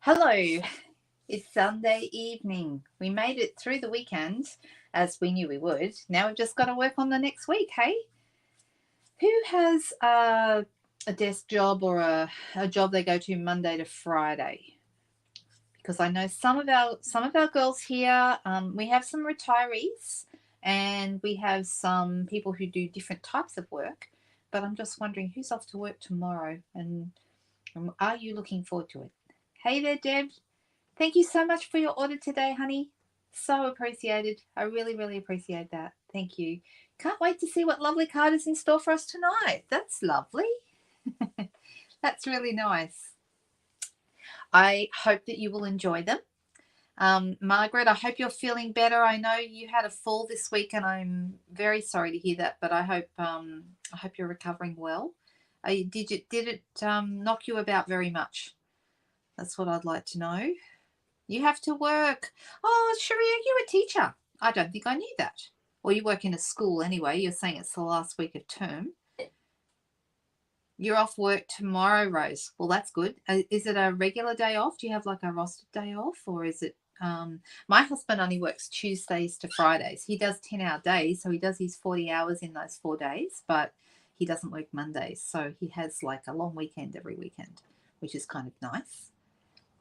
Hello, it's Sunday evening. We made it through the weekend as we knew we would. Now we've just got to work on the next week, hey? Who has a desk job or a job they go to Monday to Friday? Because I know some of our girls here, we have some retirees and we have some people who do different types of work. But I'm just wondering who's off to work tomorrow and are you looking forward to it? Hey there, Deb. Thank you so much for your order today, honey. So appreciated. I really, really appreciate that. Thank you. Can't wait to see what lovely card is in store for us tonight. That's lovely. That's really nice. I hope that you will enjoy them. Margaret, I hope you're feeling better. I know you had a fall this week, and I'm very sorry to hear that. But I hope you're recovering well. Did it knock you about very much? That's what I'd like to know. You have to work. Oh, Sharia, you're a teacher. I don't think I knew that. Well, you work in a school anyway. You're saying it's the last week of term. You're off work tomorrow, Rose. Well, that's good. Is it a regular day off? Do you have like a rostered day off, or is it? My husband only works Tuesdays to Fridays. He does 10-hour days, so he does his 40 hours in those 4 days, but he doesn't work Mondays. So he has like a long weekend every weekend, which is kind of nice.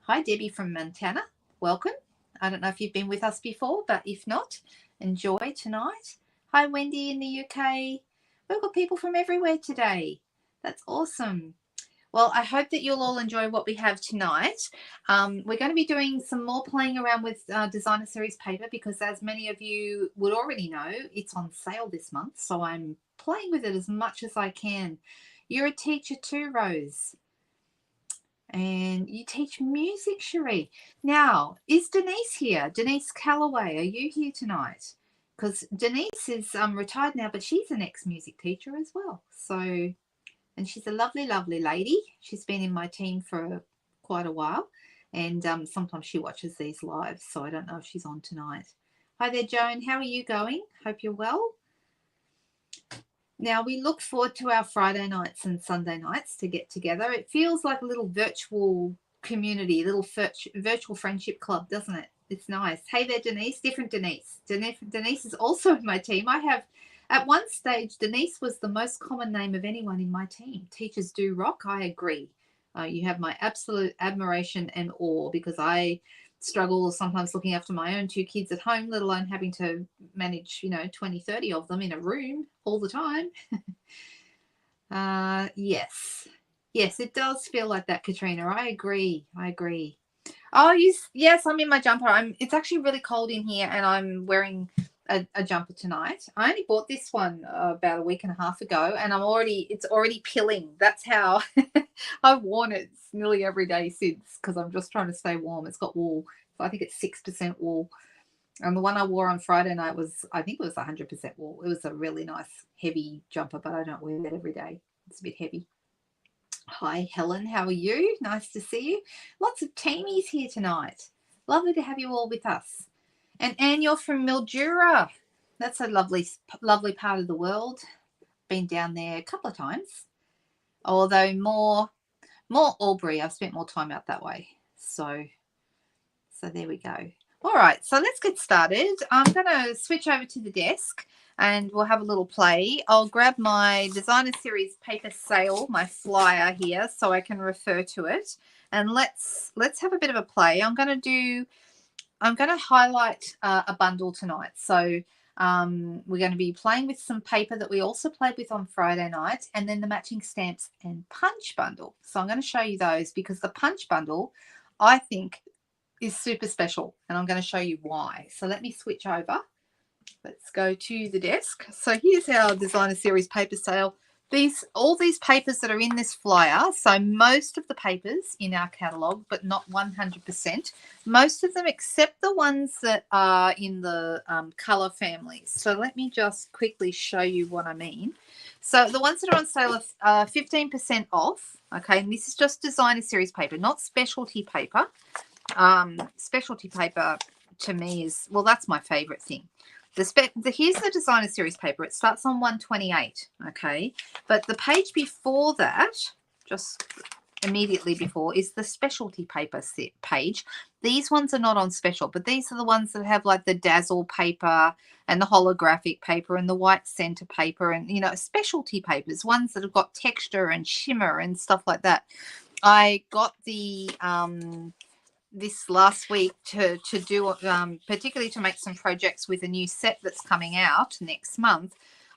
Hi, Debbie from Montana. Welcome. I don't know if you've been with us before, but if not, enjoy tonight. Hi, Wendy in the UK. We've got people from everywhere today. That's awesome. Well, I hope that you'll all enjoy what we have tonight. We're going to be doing some more playing around with Designer Series paper because, as many of you would already know, it's on sale this month. So I'm playing with it as much as I can. You're a teacher too, Rose. And you teach music, Cherie. Now, is Denise here? Denise Calloway, are you here tonight? Because Denise is retired now, but she's an ex-music teacher as well. So, and she's a lovely, lovely lady. She's been in my team for quite a while. And sometimes she watches these live, so I don't know if she's on tonight. Hi there, Joan. How are you going? Hope you're well. Now, we look forward to our Friday nights and Sunday nights to get together. It feels like a little virtual community, a little virtual friendship club, doesn't it? It's nice. Hey there, Denise. Different Denise. Denise is also in my team. I have, at one stage, Denise was the most common name of anyone in my team. Teachers do rock. I agree. You have my absolute admiration and awe because I struggle sometimes looking after my own 2 kids at home, let alone having to manage 20, 30 of them in a room all the time. Yes, it does feel like that, Katrina. I agree. Oh, yes, I'm in my jumper. It's actually really cold in here and I'm wearing a jumper tonight. I only bought this one about a week and a half ago and it's already pilling. That's how I've worn it nearly every day since because I'm just trying to stay warm. It's got wool. So I think it's 6% wool. And the one I wore on Friday night I think it was 100% wool. It was a really nice heavy jumper, but I don't wear that every day. It's a bit heavy. Hi, Helen. How are you? Nice to see you. Lots of teamies here tonight. Lovely to have you all with us. And Anne, you're from Mildura. That's a lovely, lovely part of the world. Been down there a couple of times. Although more Albury. I've spent more time out that way. So there we go. All right, so let's get started. I'm going to switch over to the desk and we'll have a little play. I'll grab my Designer Series paper sale, my flyer here, so I can refer to it. And let's have a bit of a play. I'm going to highlight a bundle tonight. So we're going to be playing with some paper that we also played with on Friday night, and then the matching stamps and punch bundle. So I'm going to show you those because the punch bundle, I think, is super special, and I'm going to show you why. So let me switch over. Let's go to the desk. So here's our Designer Series paper sale. All these papers that are in this flyer, so most of the papers in our catalogue, but not 100%. Most of them except the ones that are in the colour families. So let me just quickly show you what I mean. So the ones that are on sale are 15% off, okay, and this is just Designer Series paper, not specialty paper. Specialty paper to me is, well, that's my favourite thing. Here's the Designer Series paper. It starts on 128, okay? But the page before that, just immediately before is the specialty paper set page. These ones are not on special, but these are the ones that have like the dazzle paper and the holographic paper and the white center paper and, you know, specialty papers, ones that have got texture and shimmer and stuff like that. I got the this last week to do particularly to make some projects with a new set that's coming out next month.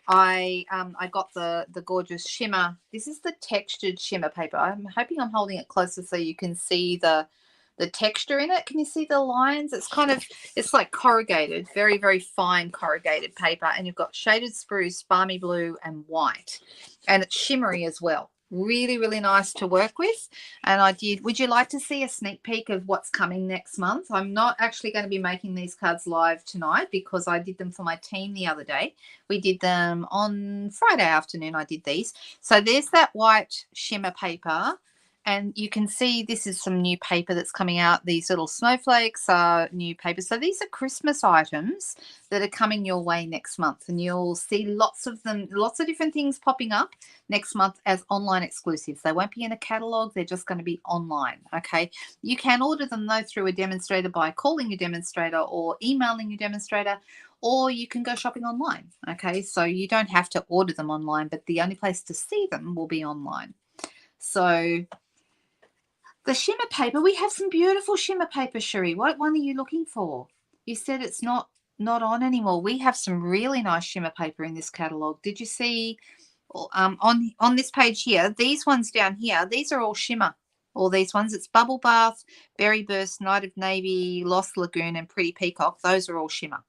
I got the gorgeous shimmer. This is the textured shimmer paper. I'm hoping I'm holding it closer so you can see the texture in it. Can you see the lines? It's kind of, it's like corrugated, very, very fine corrugated paper. And you've got shaded spruce, balmy blue, and white. And it's shimmery as well. Really, really nice to work with. And I did, would you like to see a sneak peek of what's coming next month? I'm not actually going to be making these cards live tonight because I did them for my team the other day. We did them on Friday afternoon. I did these. So there's that white shimmer paper. And you can see this is some new paper that's coming out. These little snowflakes are new paper. So these are Christmas items that are coming your way next month. And you'll see lots of them, lots of different things popping up next month as online exclusives. They won't be in a catalogue. They're just going to be online, okay? You can order them, though, through a demonstrator by calling your demonstrator or emailing your demonstrator, or you can go shopping online, okay? So you don't have to order them online, but the only place to see them will be online. So the shimmer paper, we have some beautiful shimmer paper, Cherie. What one are you looking for? You said it's not on anymore. We have some really nice shimmer paper in this catalogue. Did you see on this page here, these ones down here, these are all shimmer. All these ones, it's Bubble Bath, Berry Burst, Night of Navy, Lost Lagoon, and Pretty Peacock. Those are all shimmer.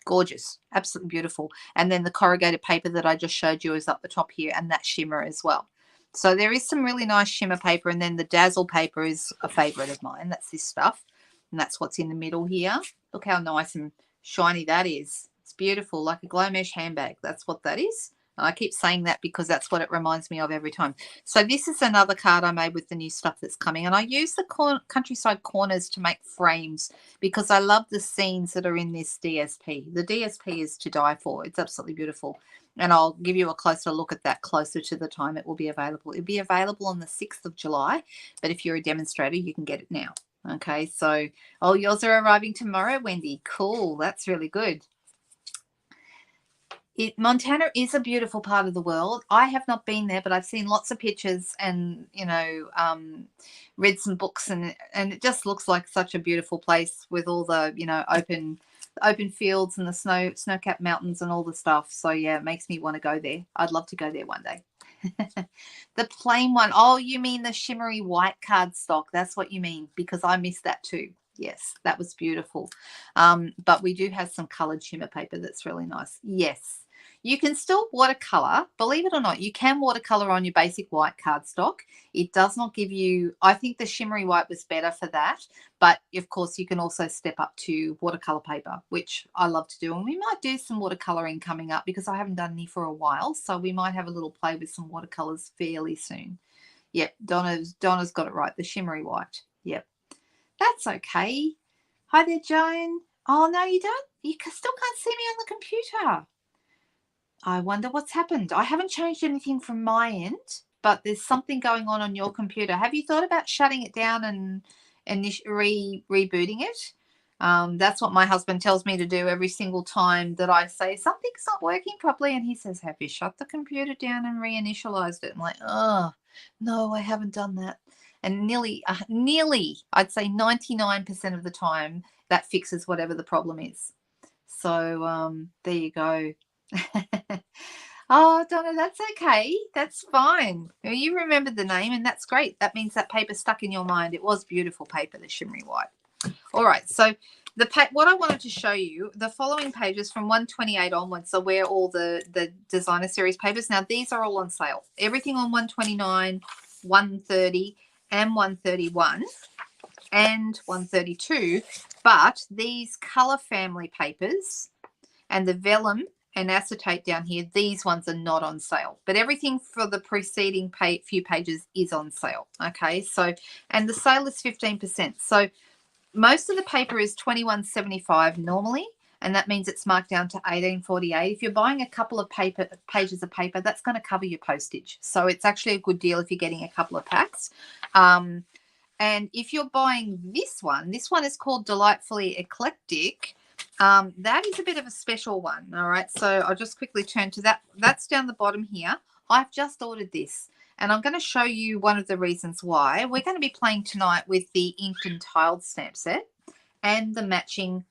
Gorgeous, absolutely beautiful. And then the corrugated paper that I just showed you is up the top here, and that shimmer as well. So there is some really nice shimmer paper, and then the dazzle paper is a favorite of mine. That's this stuff, and that's what's in the middle here. Look how nice and shiny that is. It's beautiful, like a glow mesh handbag. That's what that is. And I keep saying that because that's what it reminds me of every time. So this is another card I made with the new stuff that's coming, and I use the countryside corners to make frames because I love the scenes that are in this DSP. The DSP is to die for. It's absolutely beautiful. And I'll give you a closer look at that closer to the time it will be available. It'll be available on the 6th of July, but if you're a demonstrator, you can get it now. Okay, so, oh, yours are arriving tomorrow, Wendy. Cool, that's really good. Montana is a beautiful part of the world. I have not been there, but I've seen lots of pictures and, you know, read some books, and it just looks like such a beautiful place with all the, you know, open fields and the snow-capped mountains and all the stuff. So yeah, it makes me want to go there. I'd love to go there one day. The plain one. Oh, you mean the shimmery white cardstock? That's what you mean, because I missed that too. Yes, that was beautiful. But we do have some colored shimmer paper that's really nice. Yes. You can still watercolor, believe it or not, you can watercolor on your basic white cardstock. It does not give you, I think the shimmery white was better for that, but of course you can also step up to watercolor paper, which I love to do. And we might do some watercoloring coming up because I haven't done any for a while, so we might have a little play with some watercolors fairly soon. Yep, Donna's got it right, the shimmery white. Yep, that's okay. Hi there, Joan. Oh, no, you don't? You still can't see me on the computer. I wonder what's happened. I haven't changed anything from my end, but there's something going on your computer. Have you thought about shutting it down and rebooting it? That's what my husband tells me to do every single time that I say something's not working properly. And he says, have you shut the computer down and reinitialized it? I'm like, oh, no, I haven't done that. And nearly, I'd say 99% of the time, that fixes whatever the problem is. So there you go. Oh, Donna, that's okay. That's fine. You remembered the name, and that's great. That means that paper stuck in your mind. It was beautiful paper, the shimmery white. All right, so what I wanted to show you, the following pages from 128 onwards are where all the designer series papers. Now, these are all on sale. Everything on 129, 130, and 131, and 132. But these color family papers and the vellum and acetate down here, these ones are not on sale, but everything for the preceding few pages is on sale. Okay, so, and the sale is 15%. So most of the paper is $21.75 normally, and that means it's marked down to $18.48. If you're buying a couple of pages of paper, that's going to cover your postage. So it's actually a good deal if you're getting a couple of packs. And if you're buying this one is called Delightfully Eclectic. That is a bit of a special one. All right, so I'll just quickly turn to that. That's down the bottom here. I've just ordered this, and I'm going to show you one of the reasons why. We're going to be playing tonight with the inked and tiled stamp set and the matching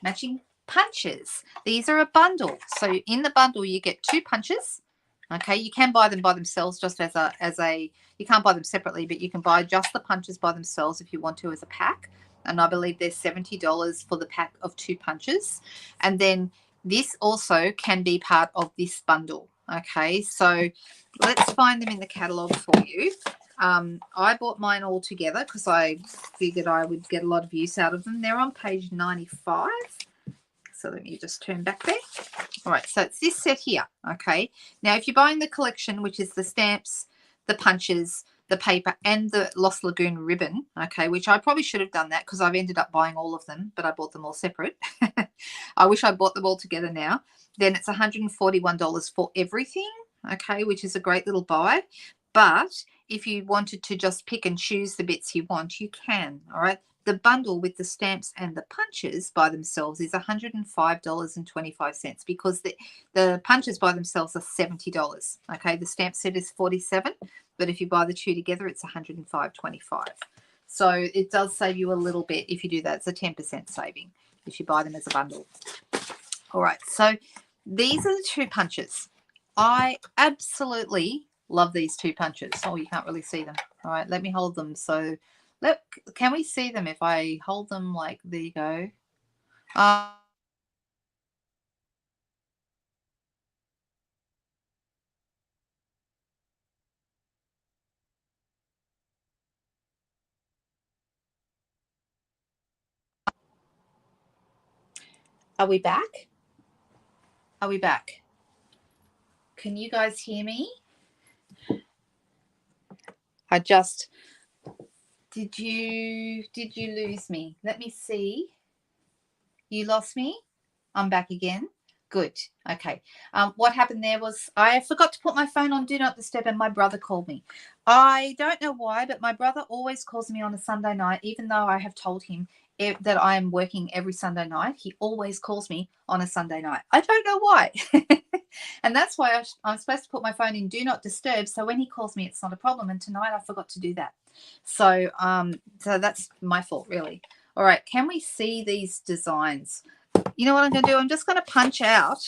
matching punches. These are a bundle. So in the bundle, you get 2 punches. Okay, you can buy them by themselves just as a you can't buy them separately, but you can buy just the punches by themselves if you want to as a pack. And I believe they're $70 for the pack of 2 punches. And then this also can be part of this bundle. Okay, so let's find them in the catalogue for you. I bought mine all together because I figured I would get a lot of use out of them. They're on page 95. So let me just turn back there. All right, so it's this set here, okay? Now, if you're buying the collection, which is the stamps, the punches, the paper, and the Lost Lagoon ribbon, okay, which I probably should have done that because I've ended up buying all of them, but I bought them all separate. I wish I bought them all together now. Then it's $141 for everything, okay, which is a great little buy. But if you wanted to just pick and choose the bits you want, you can, all right? The bundle with the stamps and the punches by themselves is $105.25 because the punches by themselves are $70. Okay, the stamp set is $47, but if you buy the 2 together, it's $105.25. So it does save you a little bit if you do that. It's a 10% saving if you buy them as a bundle. All right, so these are the 2 punches. I absolutely love these 2 punches. Oh, you can't really see them. All right, let me hold them. So look, can we see them if I hold them like, there you go. Are we back? Are we back? Can you guys hear me? Did you lose me? Let me see. You lost me? I'm back again. Good. Okay. What happened there was I forgot to put my phone on Do Not Disturb and my brother called me. I don't know why, but my brother always calls me on a Sunday night, even though I have told him that I am working every Sunday night. He always calls me on a Sunday night. I don't know why. And that's why I'm supposed to put my phone in Do Not Disturb, so when he calls me, it's not a problem. And tonight I forgot to do that. So that's my fault, really. All right. Can we see these designs? You know what I'm going to do? I'm just going to punch out.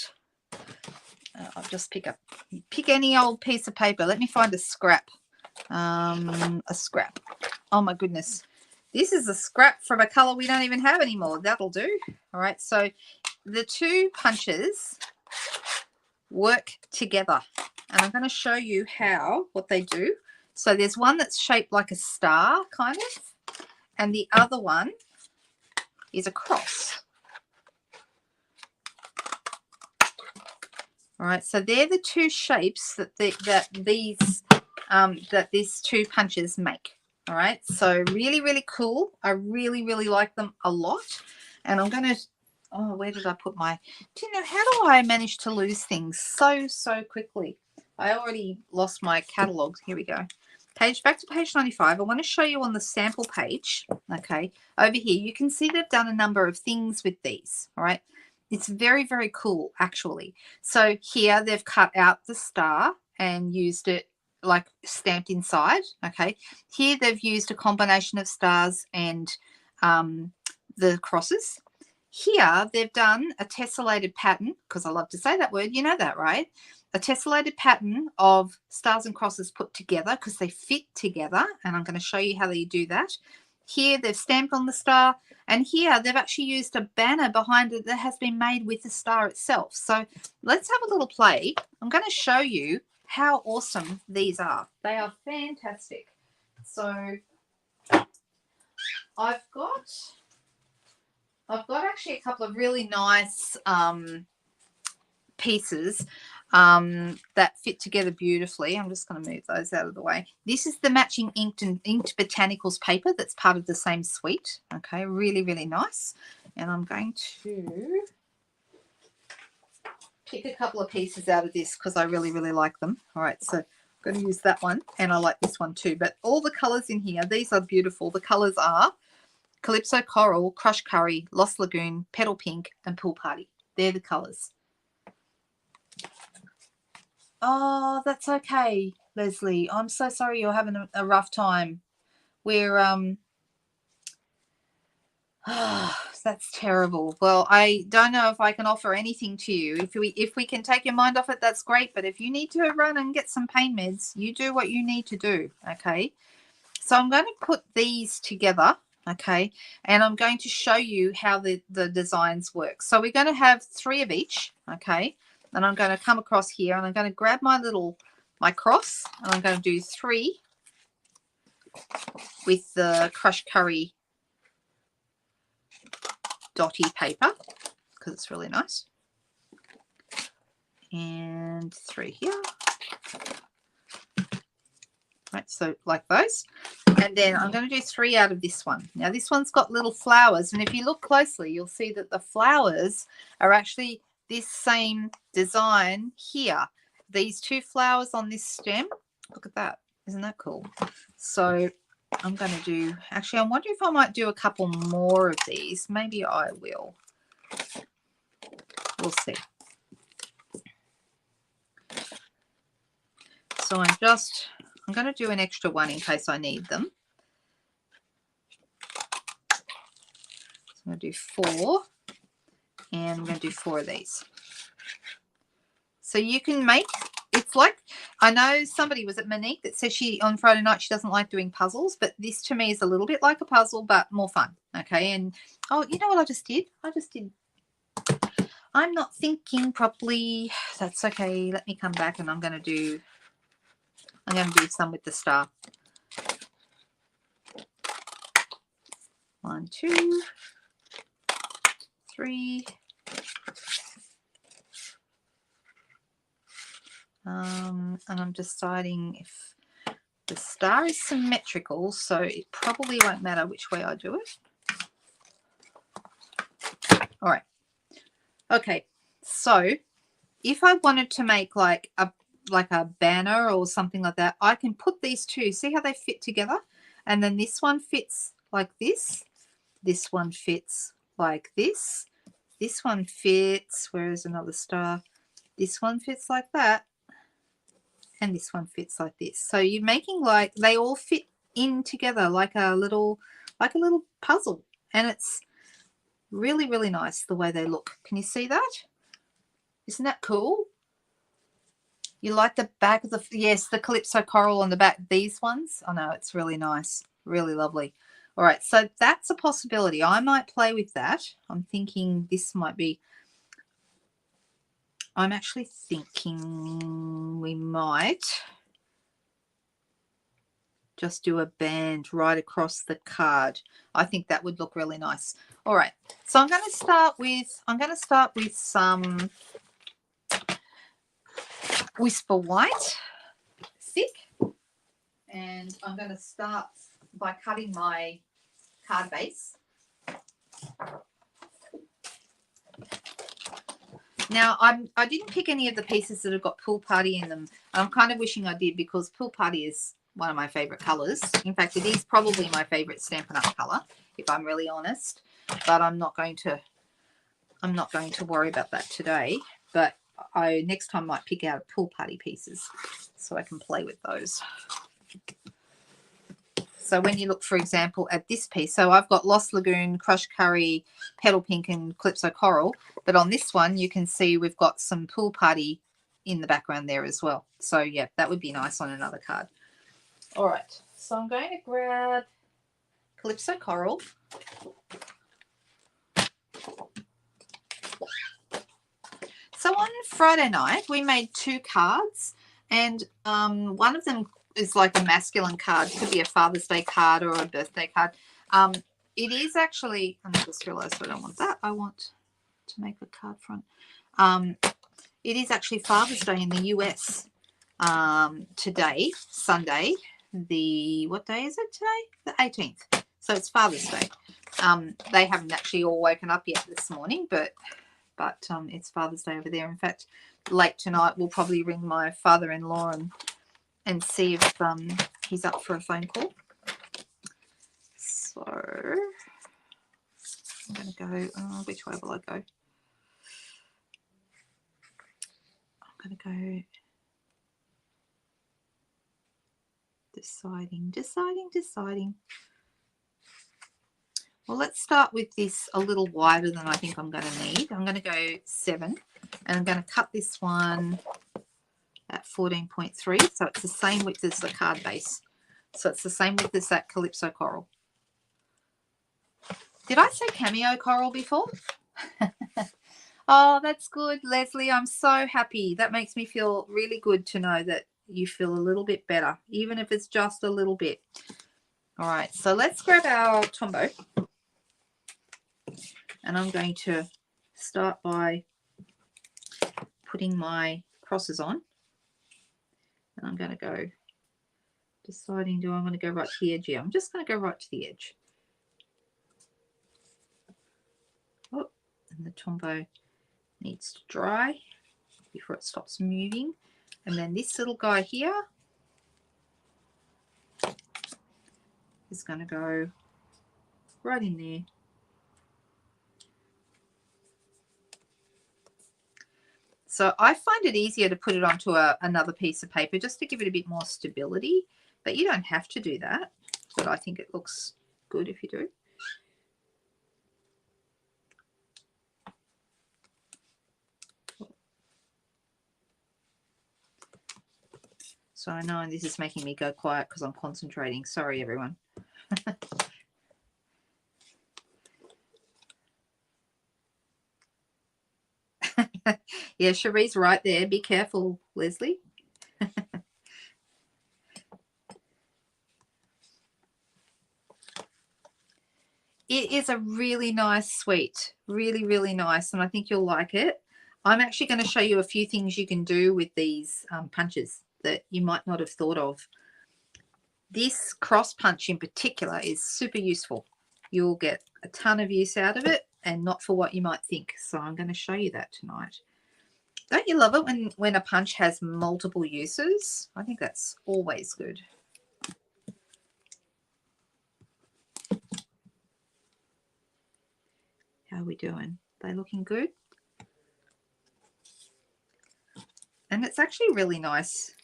I'll just pick any old piece of paper. Let me find a scrap. A scrap. Oh, my goodness. This is a scrap from a color we don't even have anymore. That'll do. All right. So the 2 punches work together. And I'm going to show you what they do. So there's one that's shaped like a star, kind of. And the other one is a cross. All right, so they're the 2 shapes that these 2 punches make. All right, so really, really cool. I really, really like them a lot. And I'm going to, oh, where did I put do you know, how do I manage to lose things so quickly? I already lost my catalogue. Here we go. Back to page 95. I want to show you on the sample page, okay, over here. You can see they've done a number of things with these, all right? It's very, very cool, actually. So here they've cut out the star and used it like stamped inside, okay? Here they've used a combination of stars and the crosses. Here they've done a tessellated pattern, because I love to say that word, you know that, right? A tessellated pattern of stars and crosses put together because they fit together, and I'm going to show you how they do that. Here they've stamped on the star, and here they've actually used a banner behind it that has been made with the star itself. So let's have a little play. I'm going to show you how awesome these are. They are fantastic. So I've got actually a couple of really nice pieces that fit together beautifully. I'm just going to move those out of the way. This is the matching inked botanicals paper that's part of the same suite. Okay, really, really nice. And I'm going to pick a couple of pieces out of this because I really, really like them. All right, so I'm going to use that one, and I like this one too. But all the colours in here, these are beautiful. The colours are Calypso Coral, Crushed Curry, Lost Lagoon, Petal Pink, and Pool Party. They're the colours. Oh, that's okay, Leslie. I'm so sorry you're having a rough time. We're that's terrible. Well, I don't know if I can offer anything to you. If we can take your mind off it, that's great. But if you need to run and get some pain meds, you do what you need to do. Okay. So I'm going to put these together. Okay. And I'm going to show you how the designs work. So we're going to have 3 of each. Okay. And I'm going to come across here and I'm going to grab my cross, and I'm going to do 3 with the Crushed Curry dotty paper because it's really nice, and 3 here, right? So like those, and then I'm going to do 3 out of this one. Now this one's got little flowers, and if you look closely you'll see that the flowers are actually this same design here. These 2 flowers on this stem, look at that, isn't that cool? So I'm going to do, actually I wonder if I might do a couple more of these. Maybe I will. We'll see. So I'm going to do an extra one in case I need them. So I'm going to do 4, and I'm going to do 4 of these. So you can make, it's like, I know somebody, was it Monique, that says on Friday night she doesn't like doing puzzles, but this to me is a little bit like a puzzle, but more fun. Okay. And oh, you know what I just did? I'm not thinking properly. That's okay. Let me come back, and I'm going to do some with the star. 1, 2, 3. And I'm deciding if the star is symmetrical, so it probably won't matter which way I do it. All right. Okay. So if I wanted to make like a banner or something like that, I can put these 2. See how they fit together? And then this one fits like this. This one fits like this. This one fits, where is another star? This one fits like that. And this one fits like this. So you're making like they all fit in together like a little puzzle. And it's really, really nice the way they look. Can you see that? Isn't that cool? You like the back of the, yes, the Calypso Coral on the back. These ones, oh no, it's really nice. Really lovely. All right, so that's a possibility. I might play with that. I'm thinking this might be, I'm actually thinking we might just do a band right across the card. I think that would look really nice. All right, so I'm going to start with some Whisper White thick, and I'm going to start by cutting my card base. Now, I didn't pick any of the pieces that have got Pool Party in them. I'm kind of wishing I did, because Pool Party is one of my favourite colours. In fact, it is probably my favourite Stampin' Up colour, if I'm really honest. But I'm not going to worry about that today. But I next time might pick out Pool Party pieces so I can play with those. So when you look, for example, at this piece, so I've got Lost Lagoon, Crushed Curry, Petal Pink, and Calypso Coral. But on this one, you can see we've got some Pool Party in the background there as well. So, yeah, that would be nice on another card. All right. So I'm going to grab Calypso Coral. So on Friday night, we made 2 cards. And one of them is like a masculine card. It could be a Father's Day card or a birthday card. It is actually, I just realised I don't want that. I want to make a card front. It is actually Father's Day in the US today, Sunday. What day is it today? The 18th. So it's Father's Day. They haven't actually all woken up yet this morning, but it's Father's Day over there. In fact, late tonight we'll probably ring my father-in-law and see if he's up for a phone call. So I'm going to go, which way will I go? I'm going to go deciding. Well, let's start with this a little wider than I think I'm going to need. I'm going to go 7, and I'm going to cut this one at 14.3, so it's the same width as the card base. So it's the same width as that Calypso coral. Did I say cameo coral before? Oh, that's good, Leslie. I'm so happy. That makes me feel really good to know that you feel a little bit better, even if it's just a little bit. All right, so let's grab our Tombow. And I'm going to start by putting my crosses on. And I'm going to go deciding, do I want to go right to the edge here? I'm just going to go right to the edge. Oh, and the Tombow needs to dry before it stops moving. And then this little guy here is going to go right in there. So I find it easier to put it onto another piece of paper just to give it a bit more stability, but you don't have to do that. But I think it looks good if you do. So I know this is making me go quiet because I'm concentrating. Sorry, everyone. Yeah, Cherie's right there. Be careful, Leslie. It is a really nice sweet. Really, really nice. And I think you'll like it. I'm actually going to show you a few things you can do with these punches that you might not have thought of. This cross punch in particular is super useful. You'll get a ton of use out of it and not for what you might think. So I'm going to show you that tonight. Don't you love it when a punch has multiple uses? I think that's always good. How are we doing? They looking good? And it's actually really nice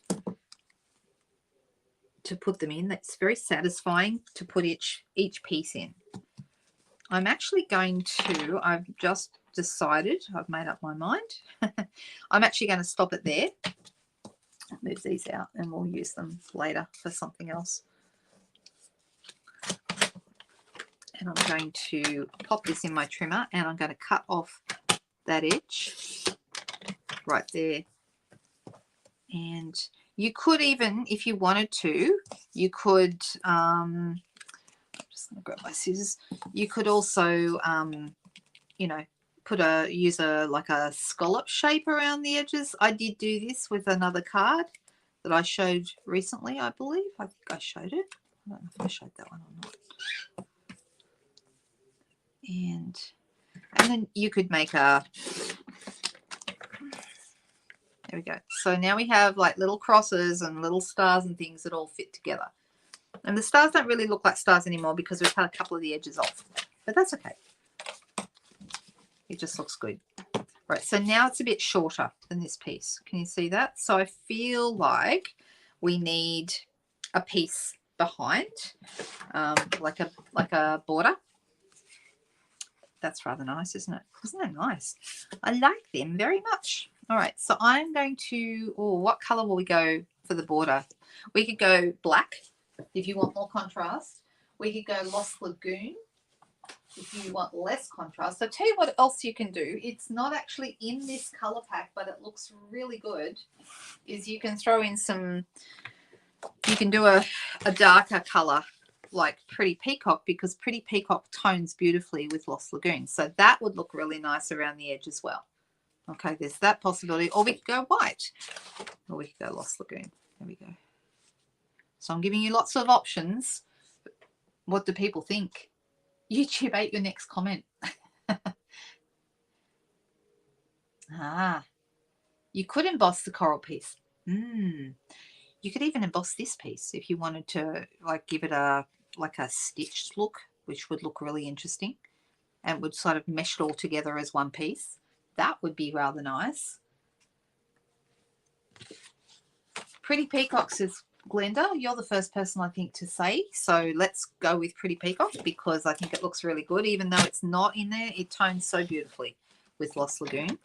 to put them in. That's very satisfying to put each piece in. I'm actually going to, I've just decided, I've made up my mind. I'm actually going to stop it there. Move these out and we'll use them later for something else. And I'm going to pop this in my trimmer and I'm going to cut off that edge right there. And you could even, if you wanted to, you could, I'm just going to grab my scissors. You could also, you know, use like a scallop shape around the edges. I did do this with another card that I showed recently, I believe. I think I showed it. I don't know if I showed that one or not. And then you could make a, there we go. So now we have like little crosses and little stars and things that all fit together. And the stars don't really look like stars anymore because we've cut a couple of the edges off. But that's okay. It just looks good. Right, so now it's a bit shorter than this piece. Can you see that? So I feel like we need a piece behind, like a border. That's rather nice, isn't it? Isn't that nice? I like them very much. All right, so I'm going to, what color will we go for the border? We could go black if you want more contrast. We could go Lost Lagoon if you want less contrast. So I'll tell you what else you can do. It's not actually in this color pack, but it looks really good, is you can throw in some, you can do a darker color like Pretty Peacock, because Pretty Peacock tones beautifully with Lost Lagoon. So that would look really nice around the edge as well. Okay, there's that possibility. Or we could go white. Or we could go Lost Lagoon. There we go. So I'm giving you lots of options. What do people think? YouTube ate your next comment. You could emboss the coral piece. You could even emboss this piece if you wanted to, like, give it a stitched look, which would look really interesting and would sort of mesh it all together as one piece. That would be rather nice. Pretty Peacock, says Glenda. You're the first person, I think, to say. So let's go with Pretty Peacock because I think it looks really good. Even though it's not in there, it tones so beautifully with Lost Lagoon.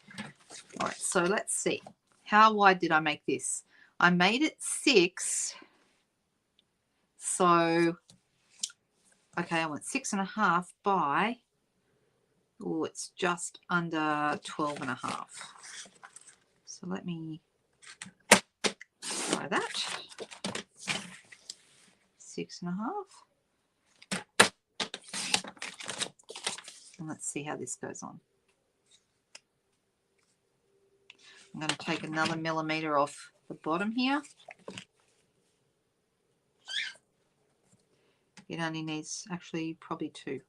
All right, so let's see. How wide did I make this? I made it 6. So, okay, I went 6.5 by, oh, it's just under 12.5. So let me try that. 6.5. And let's see how this goes on. I'm going to take another millimetre off the bottom here. It only needs, actually, probably 2.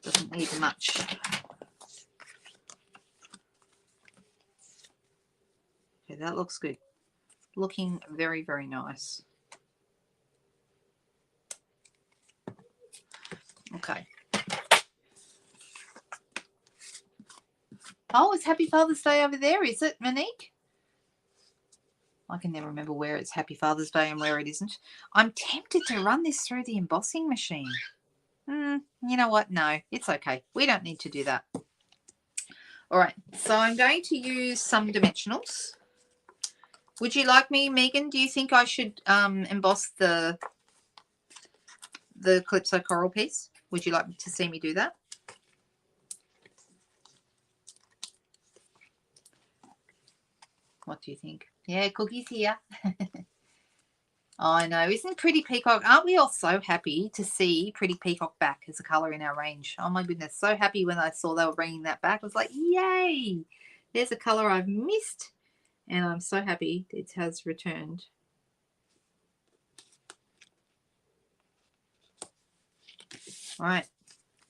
Doesn't need much. Okay, that looks good. Looking very, very nice. Okay. Oh, it's Happy Father's Day over there, is it, Monique? I can never remember where it's Happy Father's Day and where it isn't. I'm tempted to run this through the embossing machine. You know what? No, it's okay. We don't need to do that. All right, so I'm going to use some dimensionals. Would you like me, Megan? Do you think I should emboss the Calypso coral piece? Would you like to see me do that? What do you think? Yeah, Cookie's here. I know. Isn't Pretty Peacock? Aren't we all so happy to see Pretty Peacock back as a colour in our range? Oh, my goodness. So happy when I saw they were bringing that back. I was like, yay. There's a colour I've missed. And I'm so happy it has returned. All right.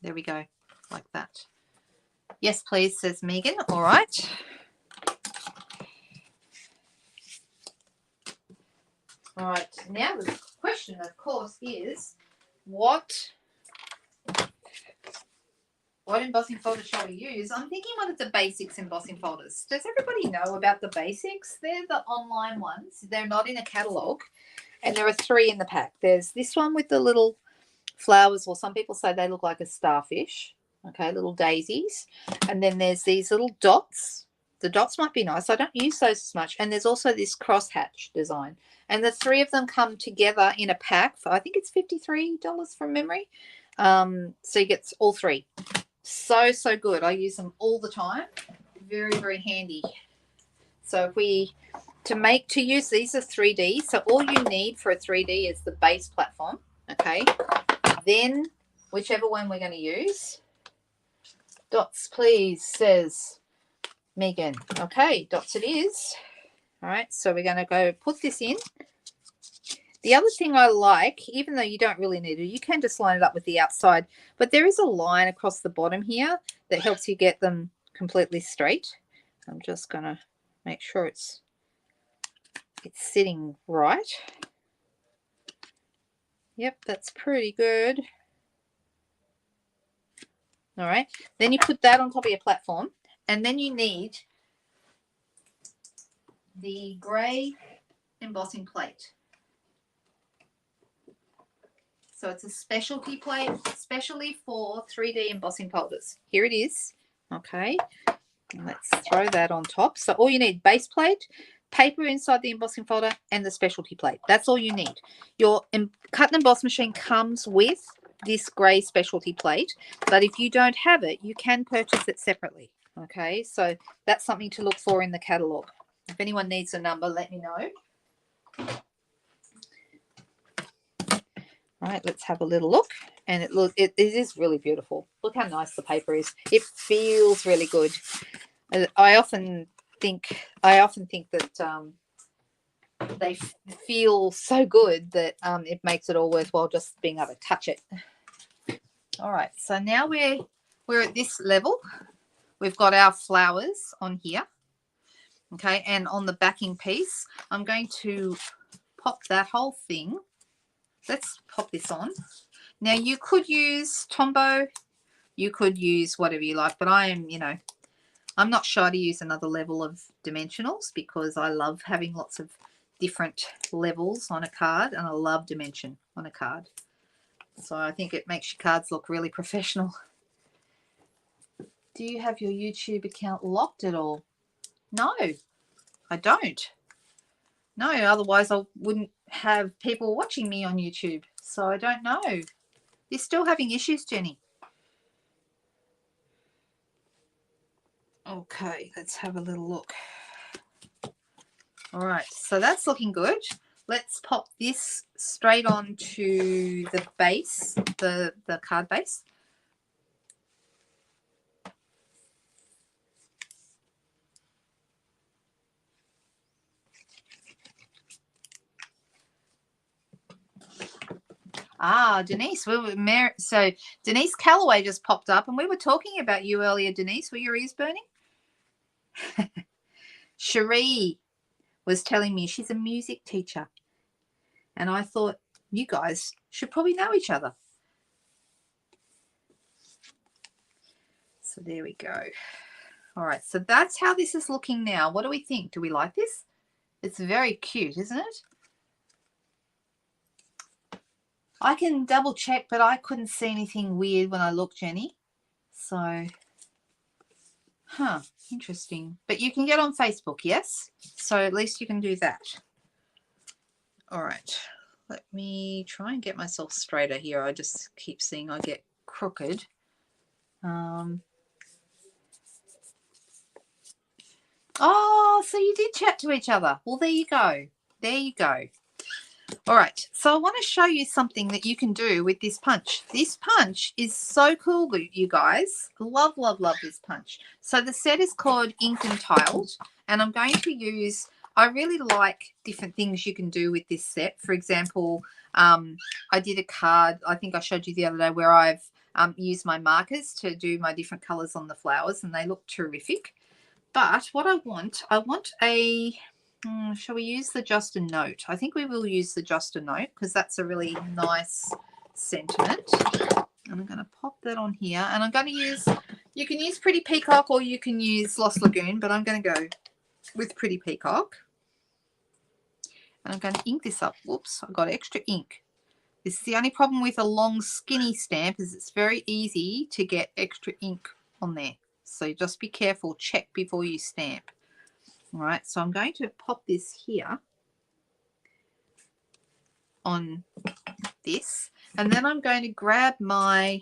There we go. Like that. Yes, please, says Megan. All right. All right. Now the question, of course, is what embossing folder shall we use? I'm thinking one of the basics embossing folders. Does everybody know about the basics? They're the online ones. They're not in a catalogue. And there are 3 in the pack. There's this one with the little flowers, or some people say they look like a starfish. Okay, little daisies. And then there's these little dots. The dots might be nice. I don't use those as much. And there's also this crosshatch design. And the 3 of them come together in a pack for, I think it's $53 from memory. So you get all 3. So good. I use them all the time. Very, very handy. So to use these are 3D. So all you need for a 3D is the base platform. Okay. Then whichever one we're going to use. Dots, please, says Megan. Okay, dots it is. All right, so we're going to go put this in. The other thing I like, even though you don't really need it, you can just line it up with the outside, but there is a line across the bottom here that helps you get them completely straight. I'm just going to make sure it's sitting right. Yep, that's pretty good. All right, then you put that on top of your platform, and then you need the grey embossing plate. So it's a specialty plate, specially for 3D embossing folders. Here it is. Okay, let's throw that on top. So all you need, base plate, paper inside the embossing folder, and the specialty plate. That's all you need. Your cut and emboss machine comes with this grey specialty plate, but if you don't have it, you can purchase it separately. Okay, so that's something to look for in the catalogue. If anyone needs a number, let me know. All right, let's have a little look. And it is really beautiful. Look how nice the paper is. It feels really good. I often think that they feel so good that it makes it all worthwhile just being able to touch it. All right, so now we're at this level. We've got our flowers on here. Okay, and on the backing piece, I'm going to pop that whole thing. Let's pop this on. Now, you could use Tombow. You could use whatever you like, but I am, I'm not shy to use another level of dimensionals because I love having lots of different levels on a card, and I love dimension on a card. So I think it makes your cards look really professional. Do you have your YouTube account locked at all? No, I don't. No, otherwise I wouldn't have people watching me on YouTube. So I don't know. You're still having issues, Jenny. Okay, let's have a little look. All right, so that's looking good. Let's pop this straight onto the base, the card base. Ah, Denise, so Denise Calloway just popped up, and we were talking about you earlier, Denise. Were your ears burning? Cherie was telling me she's a music teacher, and I thought you guys should probably know each other. So there we go. All right, so that's how this is looking now. What do we think? Do we like this? It's very cute, isn't it? I can double check, but I couldn't see anything weird when I looked, Jenny. So, interesting. But you can get on Facebook, yes? So at least you can do that. All right. Let me try and get myself straighter here. I just keep seeing I get crooked. Oh, so you did chat to each other. Well, there you go. There you go. All right, so I want to show you something that you can do with this punch. This punch is so cool, you guys. Love, love, love this punch. So the set is called Inked and Tiled, and I'm going to use, I really like different things you can do with this set. For example, I did a card, I think I showed you the other day, where I've used my markers to do my different colors on the flowers, and they look terrific. But what I want a... shall we use the Just a Note? I think we will use the Just a Note because that's a really nice sentiment. And I'm going to pop that on here. And I'm going to use, you can use Pretty Peacock or you can use Lost Lagoon, but I'm going to go with Pretty Peacock. And I'm going to ink this up. Whoops, I've got extra ink. This is the only problem with a long skinny stamp is it's very easy to get extra ink on there. So just be careful, check before you stamp. All right, so I'm going to pop this here on this, and then I'm going to grab my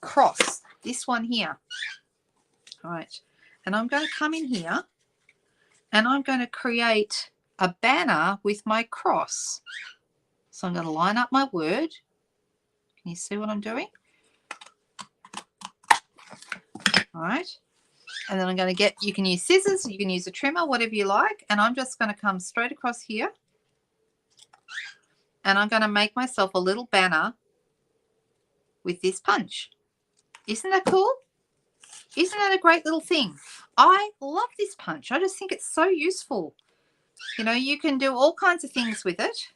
cross, this one here. All right, and I'm going to come in here and I'm going to create a banner with my cross. So I'm going to line up my word. Can you see what I'm doing? All right. And then I'm going to get, you can use scissors, you can use a trimmer, whatever you like. And I'm just going to come straight across here. And I'm going to make myself a little banner with this punch. Isn't that cool? Isn't that a great little thing? I love this punch. I just think it's so useful. You know, you can do all kinds of things with it.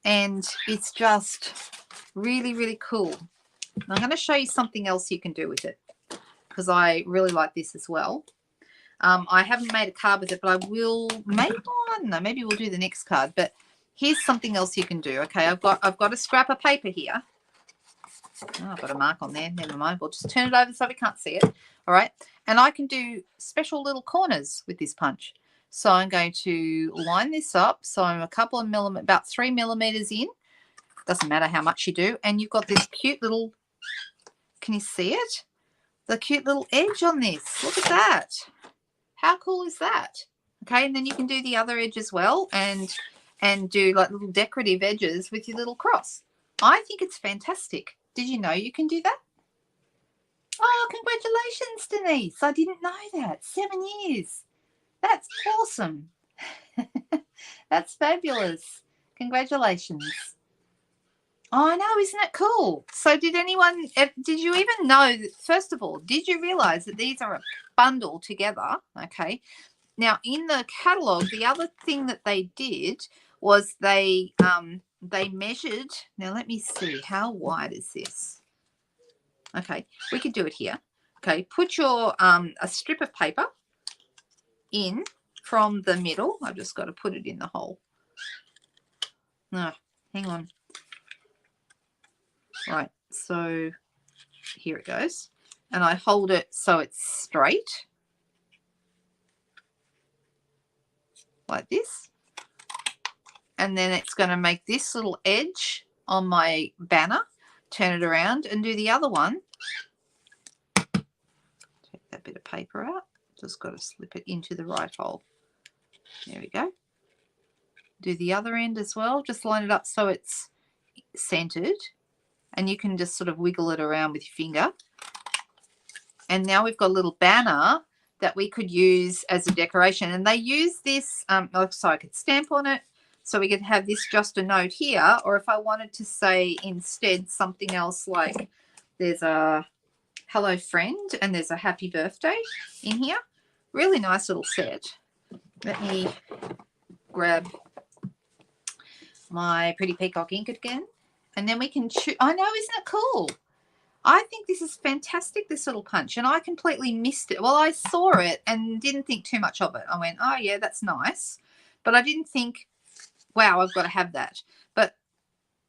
And it's just really, really cool. And I'm going to show you something else you can do with it, because I really like this as well. I haven't made a card with it, but I will make one. No, maybe we'll do the next card. But here's something else you can do. Okay, I've got a scrap of paper here. Oh, I've got a mark on there. Never mind. We'll just turn it over so we can't see it. All right, and I can do special little corners with this punch. So I'm going to line this up. So I'm a couple of millimeters, about 3 millimeters in. Doesn't matter how much you do. And you've got this cute little. Can you see it? The cute little edge on this. Look at that. How cool is that? Okay, and then you can do the other edge as well and do like little decorative edges with your little cross. I think it's fantastic. Did you know you can do that? Oh, congratulations, Denise. I didn't know that. 7 years. That's awesome. That's fabulous. Congratulations. Oh, I know, isn't that cool? So did you even know, first of all, did you realize that these are a bundle together? Okay. Now, in the catalogue, the other thing that they did was they measured. Now, let me see. How wide is this? Okay, we could do it here. Okay, put your a strip of paper in from the middle. I've just got to put it in the hole. No, hang on. Right, so here it goes. And I hold it so it's straight. Like this. And then it's going to make this little edge on my banner. Turn it around and do the other one. Take that bit of paper out. Just got to slip it into the right hole. There we go. Do the other end as well. Just line it up so it's centered. And you can just sort of wiggle it around with your finger. And now we've got a little banner that we could use as a decoration. And they use this, so I could stamp on it. So we could have this just a note here. Or if I wanted to say instead something else like there's a hello friend and there's a happy birthday in here. Really nice little set. Let me grab my Pretty Peacock ink again. And then we can choose. I know, isn't it cool? I think this is fantastic, this little punch. And I completely missed it. Well, I saw it and didn't think too much of it. I went, oh, yeah, that's nice. But I didn't think, wow, I've got to have that. But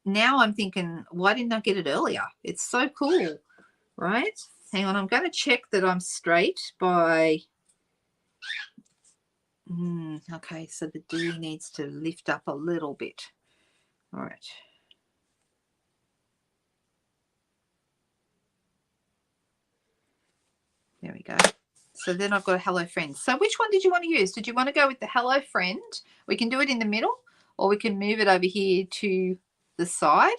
now I'm thinking, why didn't I get it earlier? It's so cool, right? Hang on, I'm going to check that I'm straight by... okay, so the D needs to lift up a little bit. All right. There we go. So then I've got a hello friend. So which one did you want to use? Did you want to go with the hello friend? We can do it in the middle, or we can move it over here to the side.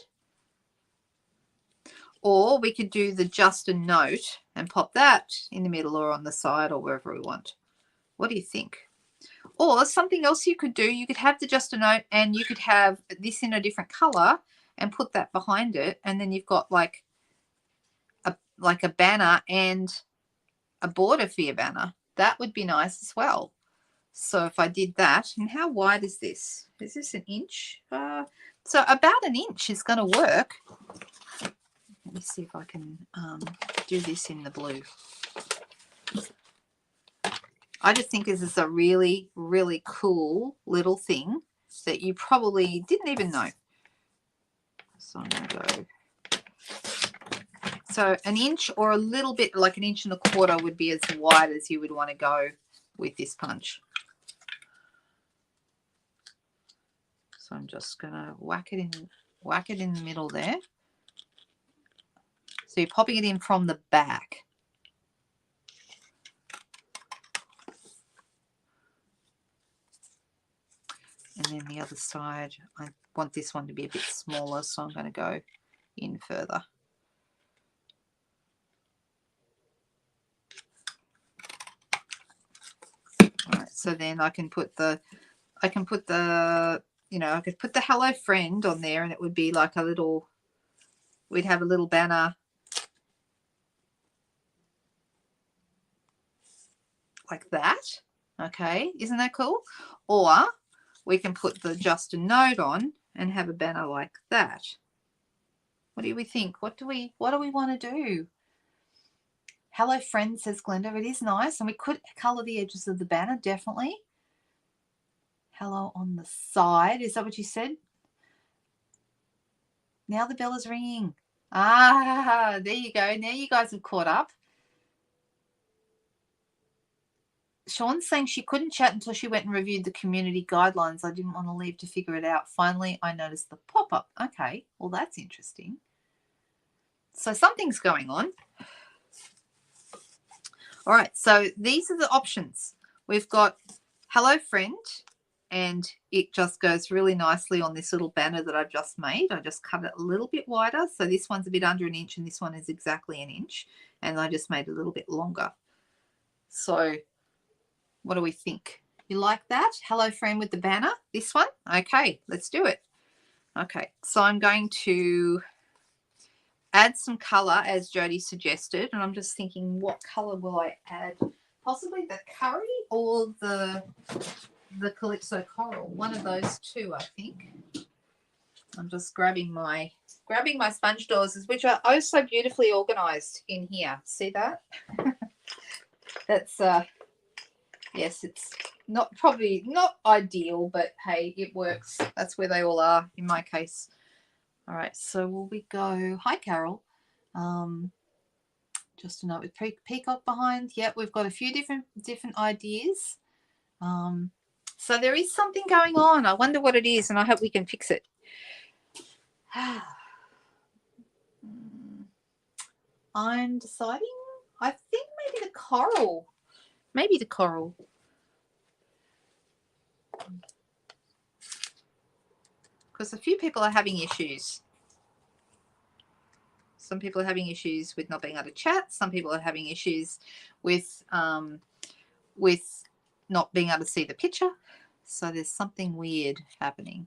Or we could do the just a note and pop that in the middle or on the side or wherever we want. What do you think? Or something else you could do, you could have the just a note and you could have this in a different color and put that behind it. And then you've got like a banner and a border for your banner. That would be nice as well. So if I did that, and how wide is this? Is this an inch? So about an inch is going to work. Let me see if I can do this in the blue. I just think this is a really, really cool little thing that you probably didn't even know. So I'm going to go. So an inch or a little bit, like an inch and a quarter would be as wide as you would want to go with this punch. So I'm just going to whack it in the middle there. So you're popping it in from the back. And then the other side, I want this one to be a bit smaller, so I'm going to go in further. All right, so then I can put the, you know, I could put the hello friend on there and it would be like a little, we'd have a little banner like that. Okay, isn't that cool? Or we can put the just a note on and have a banner like that. What do we think? What do we want to do? Hello friend, says Glenda. It is nice. And we could colour the edges of the banner, definitely. Hello on the side. Is that what you said? Now the bell is ringing. Ah, there you go. Now you guys have caught up. Sean's saying she couldn't chat until she went and reviewed the community guidelines. I didn't want to leave to figure it out. Finally, I noticed the pop-up. Okay, well, that's interesting. So something's going on. All right, so these are the options. We've got hello friend, and it just goes really nicely on this little banner that I've just made. I just cut it a little bit wider. So this one's a bit under an inch and this one is exactly an inch. And I just made it a little bit longer. So what do we think? You like that? Hello Friend with the banner. This one? Okay, let's do it. Okay, so I'm going to add some color as Jody suggested, and I'm just thinking, what color will I add? Possibly the curry or the Calypso Coral. One of those two, I think. I'm just grabbing my sponge doors, which are oh so beautifully organized in here. See that? That's yes, it's probably not ideal, but hey, it works. That's where they all are in my case. All right, so will we go? Hi, Carol. Just a note with peacock behind. Yep, we've got a few different ideas. So there is something going on. I wonder what it is, and I hope we can fix it. I'm deciding. I think maybe the coral. Maybe the coral. Because a few people are having issues. Some people are having issues with not being able to chat. Some people are having issues with not being able to see the picture. So there's something weird happening.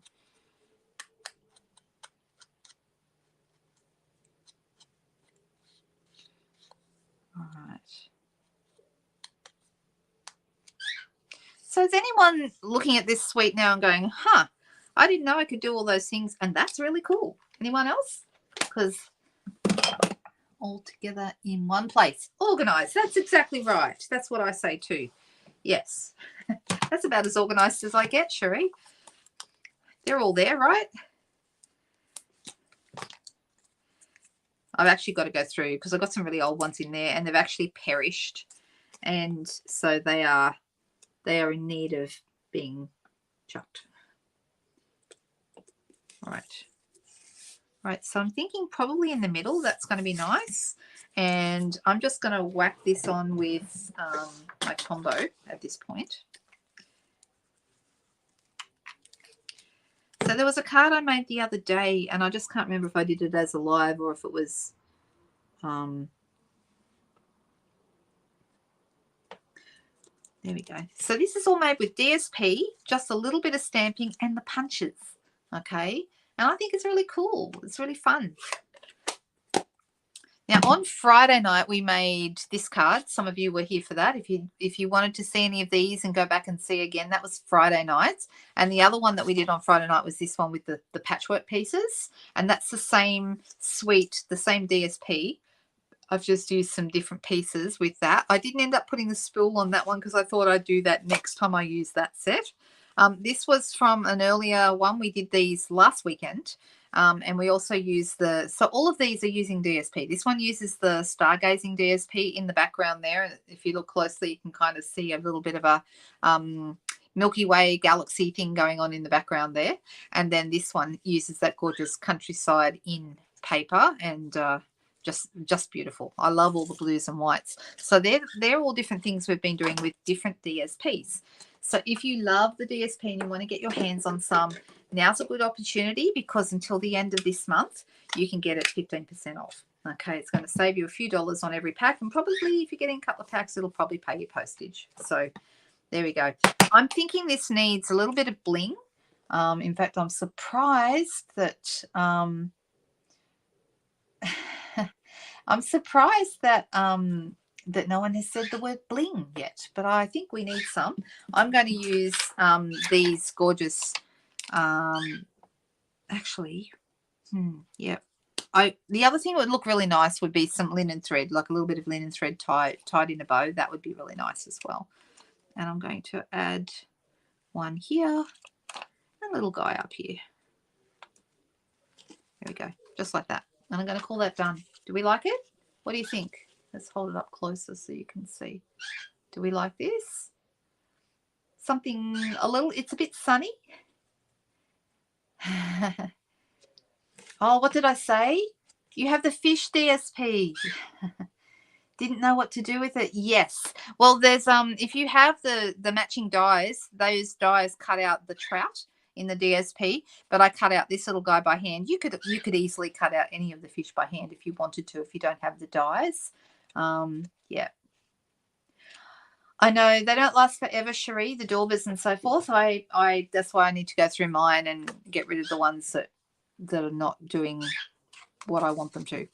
All right. So is anyone looking at this suite now and going, huh, I didn't know I could do all those things, and that's really cool. Anyone else? Because all together in one place. Organized. That's exactly right. That's what I say too. Yes. That's about as organized as I get, Cherie. They're all there, right? I've actually got to go through because I've got some really old ones in there and they've actually perished. And so they are in need of being chucked. All right. Right, so I'm thinking probably in the middle. That's going to be nice. And I'm just going to whack this on with my Tombow at this point. So there was a card I made the other day, and I just can't remember if I did it as a live or if it was... there we go. So this is all made with DSP, just a little bit of stamping and the punches, okay? And I think it's really cool. It's really fun. Now, on Friday night, we made this card. Some of you were here for that. If you wanted to see any of these and go back and see again, that was Friday night. And the other one that we did on Friday night was this one with the patchwork pieces. And that's the same suite, the same DSP. I've just used some different pieces with that. I didn't end up putting the spool on that one because I thought I'd do that next time I use that set. This was from an earlier one. We did these last weekend. And we also use so all of these are using DSP. This one uses the stargazing DSP in the background there. If you look closely, you can kind of see a little bit of a Milky Way galaxy thing going on in the background there. And then this one uses that gorgeous countryside in paper and just beautiful. I love all the blues and whites. So they're all different things we've been doing with different DSPs. So if you love the DSP and you want to get your hands on some, now's a good opportunity because until the end of this month, you can get it 15% off. Okay, it's going to save you a few dollars on every pack, and probably if you're getting a couple of packs, it'll probably pay your postage. So there we go. I'm thinking this needs a little bit of bling. In fact, I'm surprised that that no one has said the word bling yet, but I think we need some. I'm going to use these gorgeous, actually, yeah. The other thing that would look really nice would be some linen thread, like a little bit of linen thread tied in a bow. That would be really nice as well. And I'm going to add one here, a little guy up here. There we go, just like that. And I'm going to call that done. Do we like it? What do you think? Let's hold it up closer so you can see. Do we like this? Something a little, it's a bit sunny. Oh, what did I say? You have the fish DSP. Didn't know what to do with it. Yes. Well, there's if you have the matching dies, those dies cut out the trout in the DSP, but I cut out this little guy by hand. You could easily cut out any of the fish by hand if you wanted to, if you don't have the dies. Yeah. I know they don't last forever, Cherie, the Daubers and so forth. I that's why I need to go through mine and get rid of the ones that are not doing what I want them to.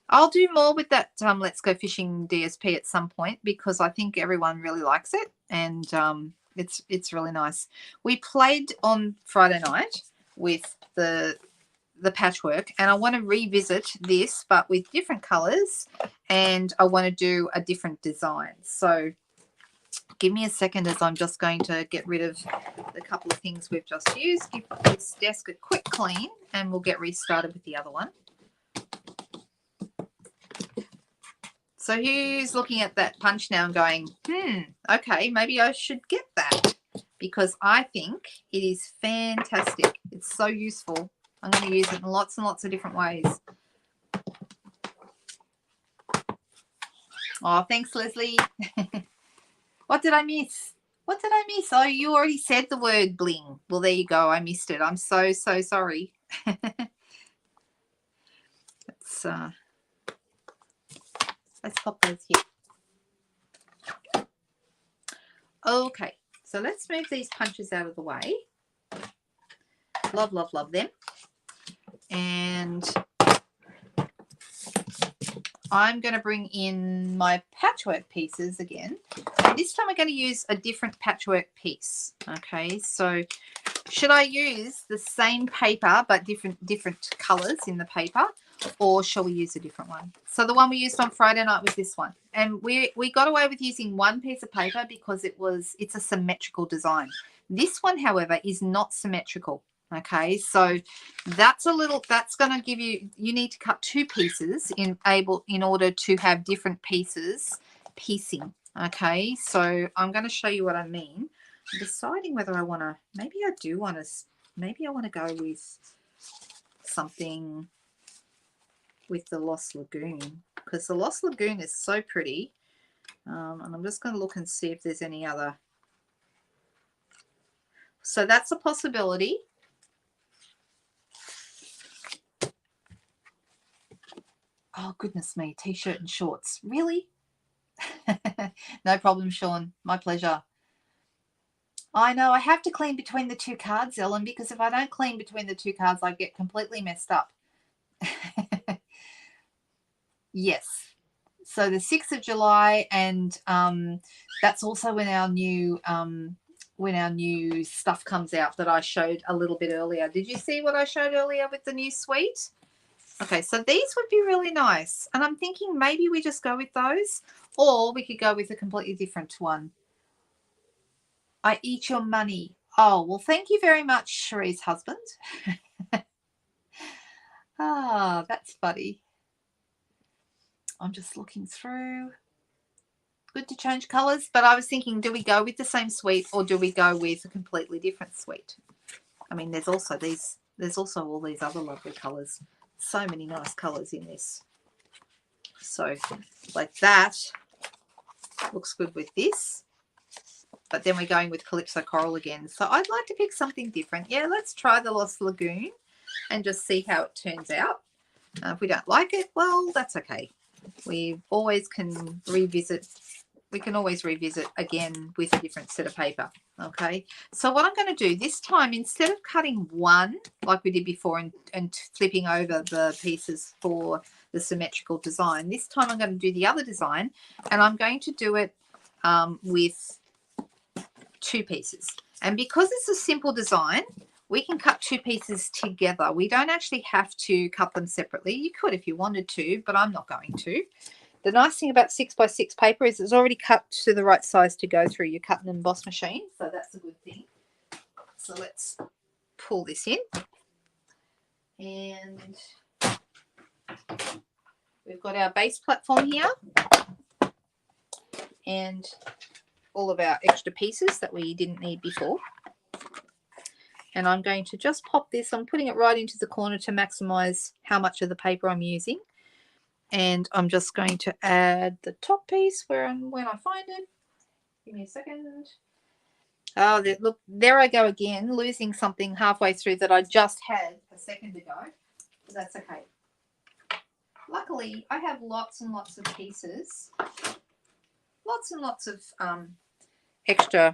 I'll do more with that Let's Go Fishing DSP at some point because I think everyone really likes it, and it's really nice. We played on Friday night with the patchwork, and I want to revisit this but with different colors, and I want to do a different design. So give me a second as I'm just going to get rid of the couple of things we've just used. Give this desk a quick clean and we'll get restarted with the other one. So who's looking at that punch now and going, okay, maybe I should get that, because I think it is fantastic. It's so useful. I'm going to use it in lots and lots of different ways. Oh, thanks, Leslie. What did I miss? What did I miss? Oh, you already said the word bling. Well, there you go. I missed it. I'm so sorry. Let's pop those here. Okay, so let's move these punches out of the way. Love, love, love them. And I'm going to bring in my patchwork pieces again. And this time I'm going to use a different patchwork piece. Okay, so should I use the same paper but different colors in the paper, or shall we use a different one? So the one we used on Friday night was this one, and we got away with using one piece of paper because it's a symmetrical design. This one, however, is not symmetrical. Okay, so that's going to give you need to cut two pieces in order to have different pieces piecing. Okay, so I'm going to show you what I mean. I'm deciding whether I want to, maybe I want to go with something with the Lost Lagoon, because the Lost Lagoon is so pretty. And I'm just going to look and see if there's any other. So that's a possibility. Oh, goodness me, t-shirt and shorts. Really? No problem, Sean. My pleasure. I know, I have to clean between the two cards, Ellen, because if I don't clean between the two cards, I get completely messed up. Yes. So the 6th of July, and that's also when our new stuff comes out that I showed a little bit earlier. Did you see what I showed earlier with the new suite? Okay, so these would be really nice. And I'm thinking maybe we just go with those, or we could go with a completely different one. I eat your money. Oh, well, thank you very much, Cherie's husband. Ah, that's funny. I'm just looking through. Good to change colours, but I was thinking, do we go with the same suite or do we go with a completely different suite? I mean, there's also all these other lovely colours. So many nice colours in this. So like that looks good with this. But then we're going with Calypso Coral again. So I'd like to pick something different. Yeah, let's try the Lost Lagoon and just see how it turns out. If we don't like it, well, that's okay. We always can revisit. We can always revisit again with a different set of paper. Okay, so what I'm going to do this time, instead of cutting one like we did before and flipping over the pieces for the symmetrical design, this time I'm going to do the other design, and I'm going to do it with two pieces. And because it's a simple design, we can cut two pieces together. We don't actually have to cut them separately. You could if you wanted to, but I'm not going to. The nice thing about 6x6 paper is it's already cut to the right size to go through your cut and emboss machine, so that's a good thing. So let's pull this in, and we've got our base platform here and all of our extra pieces that we didn't need before. And I'm going to just pop this, I'm putting it right into the corner to maximize how much of the paper I'm using. And I'm just going to add the top piece when I find it. Give me a second. Oh, look, there I go again, losing something halfway through that I just had a second ago. But that's okay. Luckily, I have lots and lots of pieces. lots and lots of extra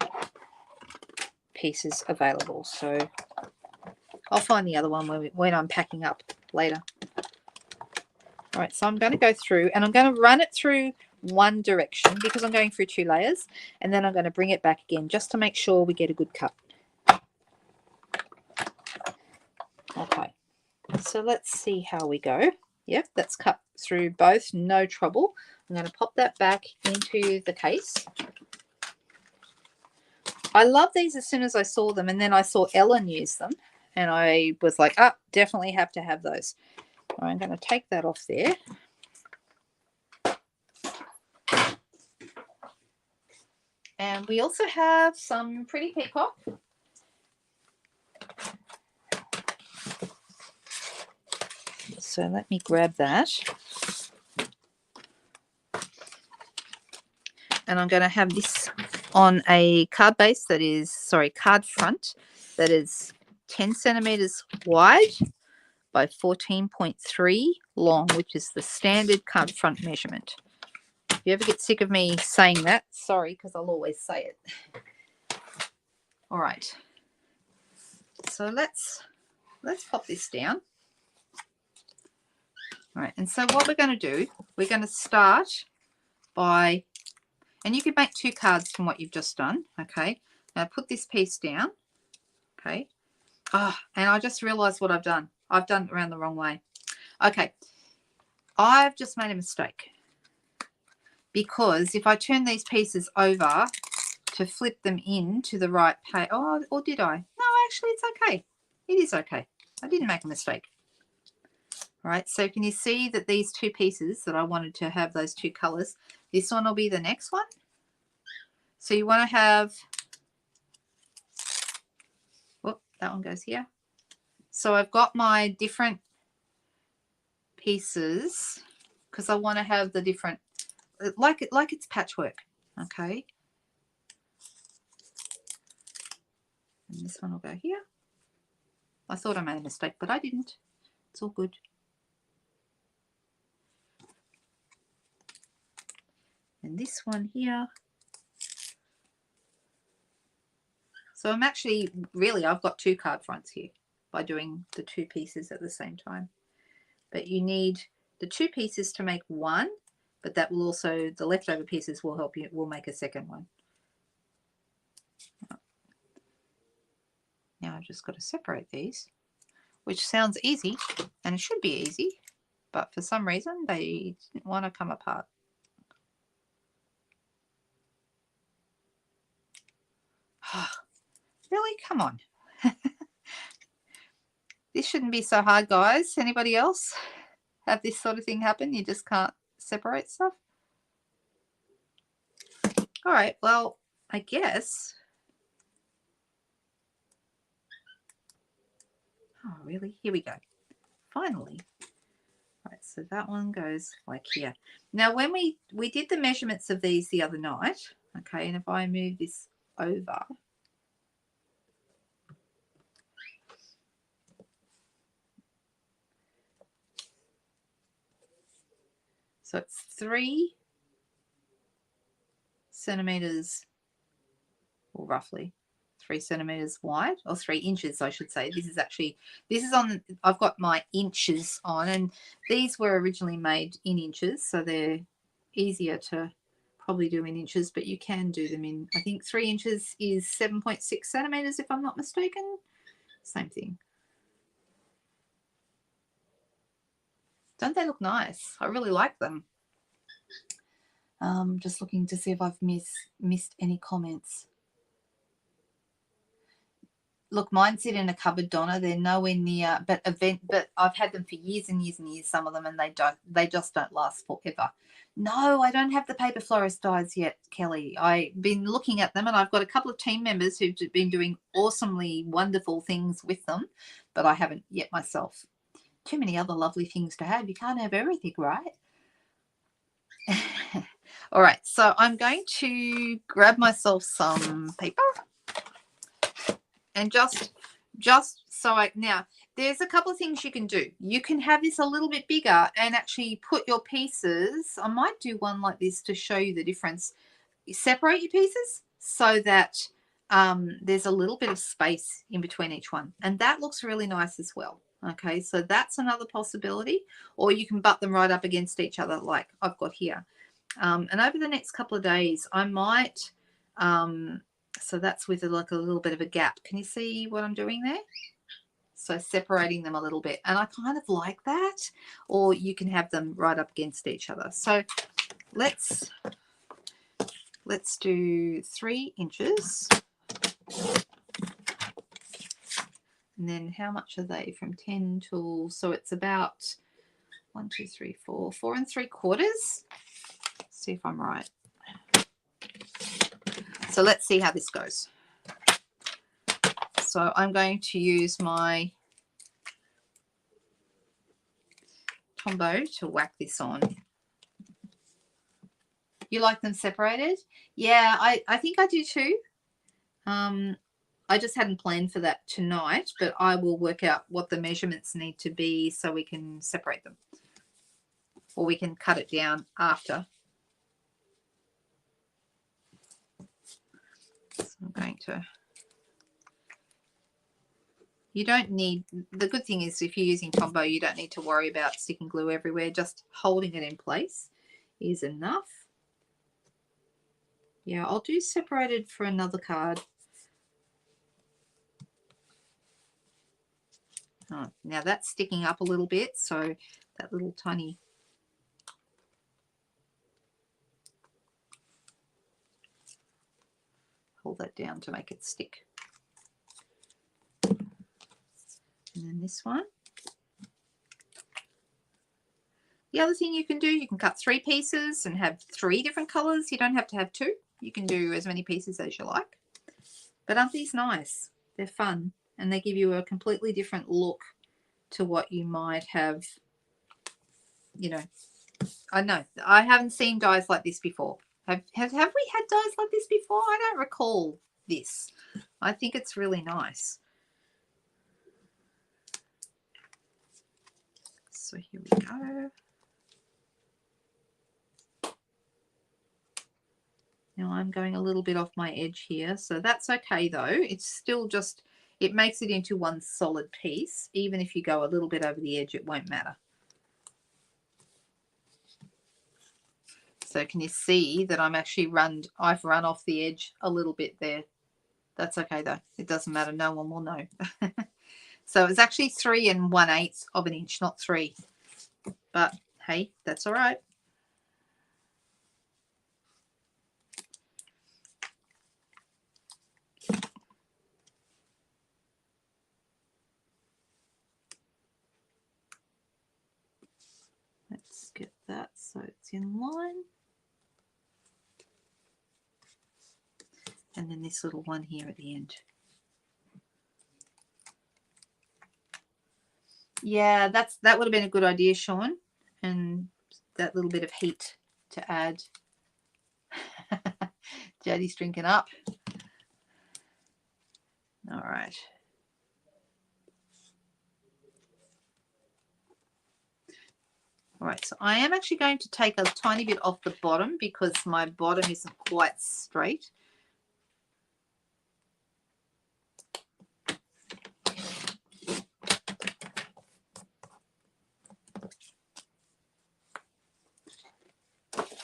pieces available. So I'll find the other one when I'm packing up later. All right, so I'm going to go through and I'm going to run it through one direction because I'm going through 2 layers, and then I'm going to bring it back again just to make sure we get a good cut. Okay, so let's see how we go. Yep, that's cut through both, no trouble. I'm going to pop that back into the case. I love these as soon as I saw them, and then I saw Ellen use them, and I was like, ah, definitely have to have those. I'm going to take that off there. And we also have some pretty peacock. So let me grab that. And I'm going to have this on a card base that is, sorry, card front that is 10 centimeters wide by 14.3 long, which is the standard card front measurement. If you ever get sick of me saying that, sorry, because I'll always say it. All right. So let's pop this down. All right, and so what we're going to do, we're going to start by, and you could make 2 cards from what you've just done, okay? Now put this piece down, okay? Oh, and I just realized what I've done. I've done it around the wrong way. Okay, I've just made a mistake because if I turn these pieces over to flip them into the right page, oh, or did I? No, actually it's okay. It is okay. I didn't make a mistake. All right, so can you see that these 2 pieces that I wanted to have those 2 colors, this one will be the next one. So you want to have, whoop, that one goes here. So I've got my different pieces because I want to have the different, like it's patchwork, okay? And this one will go here. I thought I made a mistake, but I didn't. It's all good. And this one here. So I'm actually, really, I've got 2 card fronts here by doing the 2 pieces at the same time. But you need the 2 pieces to make one, but that will also, the leftover pieces will help you, will make a second one. Now I've just got to separate these, which sounds easy, and it should be easy, but for some reason they didn't want to come apart. Really? Come on. This shouldn't be so hard, guys. Anybody else have this sort of thing happen? You just can't separate stuff? All right, well, I guess. Oh, really? Here we go. Finally. All right, so that one goes like here. Now, when we did the measurements of these the other night, okay, and if I move this over, so it's 3 centimeters, or roughly 3 centimeters wide, or 3 inches, I should say. This is on, I've got my inches on, and these were originally made in inches, so they're easier to probably do in inches, but you can do them in, I think 3 inches is 7.6 centimeters, if I'm not mistaken. Same thing. Don't they look nice? I really like them. Just looking to see if I've missed any comments. Look, mine sit in a cupboard, Donna. They're nowhere near, but I've had them for years and years and years, some of them, and they just don't last forever. No, I don't have the paper florist dies yet, Kelly. I've been looking at them, and I've got a couple of team members who've been doing awesomely wonderful things with them, but I haven't yet myself. Too many other lovely things to have. You can't have everything, right? All right, so I'm going to grab myself some paper. And just so now there's a couple of things you can do. You can have this a little bit bigger and actually put your pieces. I might do one like this to show you the difference. separate your pieces so that there's a little bit of space in between each one, and that looks really nice as well. Okay, so that's another possibility, or you can butt them right up against each other like I've got here. And over the next couple of days I might so that's with like a little bit of a gap. Can you see what I'm doing there? So separating them a little bit, and I kind of like that. Or you can have them right up against each other. So let's do 3 inches. And then how much are they? From 10 to, so it's about 1, 2, 3, 4 3/4. See if I'm right. So let's see how this goes. So I'm going to use my Tombow to whack this on. You like them separated? Yeah, I think I do too. I just hadn't planned for that tonight, but I will work out what the measurements need to be so we can separate them. Or we can cut it down after. So I'm going to... You don't need... The good thing is if you're using Tombow, you don't need to worry about sticking glue everywhere. Just holding it in place is enough. Yeah, I'll do separated for another card. Oh, now that's sticking up a little bit, so that little tiny... Hold that down to make it stick. And then this one. The other thing you can do, you can cut 3 pieces and have 3 different colors. You don't have to have 2. You can do as many pieces as you like. But aren't these nice? They're fun, and they give you a completely different look to what you might have, you know. I know, I haven't seen dies like this before. Have we had dies like this before? I don't recall this. I think it's really nice. So here we go. Now I'm going a little bit off my edge here, so that's okay though. It's still just, it makes it into one solid piece. Even if you go a little bit over the edge, it won't matter. So can you see that I've run off the edge a little bit there. That's okay though. It doesn't matter. No one will know. So it's actually 3 1/8 of an inch, not 3. But hey, that's all right. Let's get that so it's in line. And then this little one here at the end. Yeah, that would have been a good idea, Sean. And that little bit of heat to add. Jodie's drinking up. All right. All right, so I am actually going to take a tiny bit off the bottom because my bottom isn't quite straight.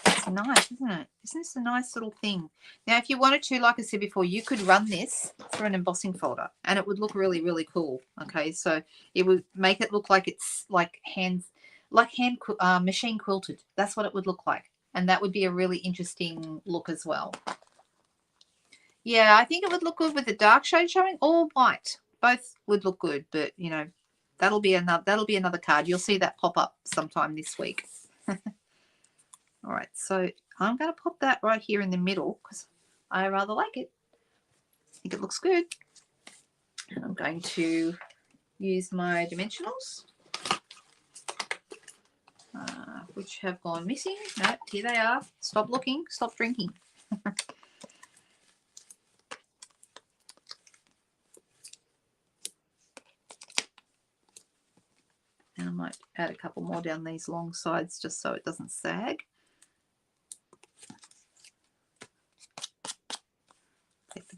It's nice, isn't it? Isn't this a nice little thing? Now, if you wanted to, like I said before, you could run this through an embossing folder and it would look really, really cool. Okay, so it would make it look like it's like machine quilted. That's what it would look like. And that would be a really interesting look as well. Yeah, I think it would look good with the dark shade showing or white. Both would look good, but you know, that'll be another card. You'll see that pop up sometime this week. All right, so I'm going to pop that right here in the middle because I rather like it. I think it looks good. And I'm going to use my dimensionals, which have gone missing. No, here they are. Stop looking, stop drinking. And I might add a couple more down these long sides just so it doesn't sag.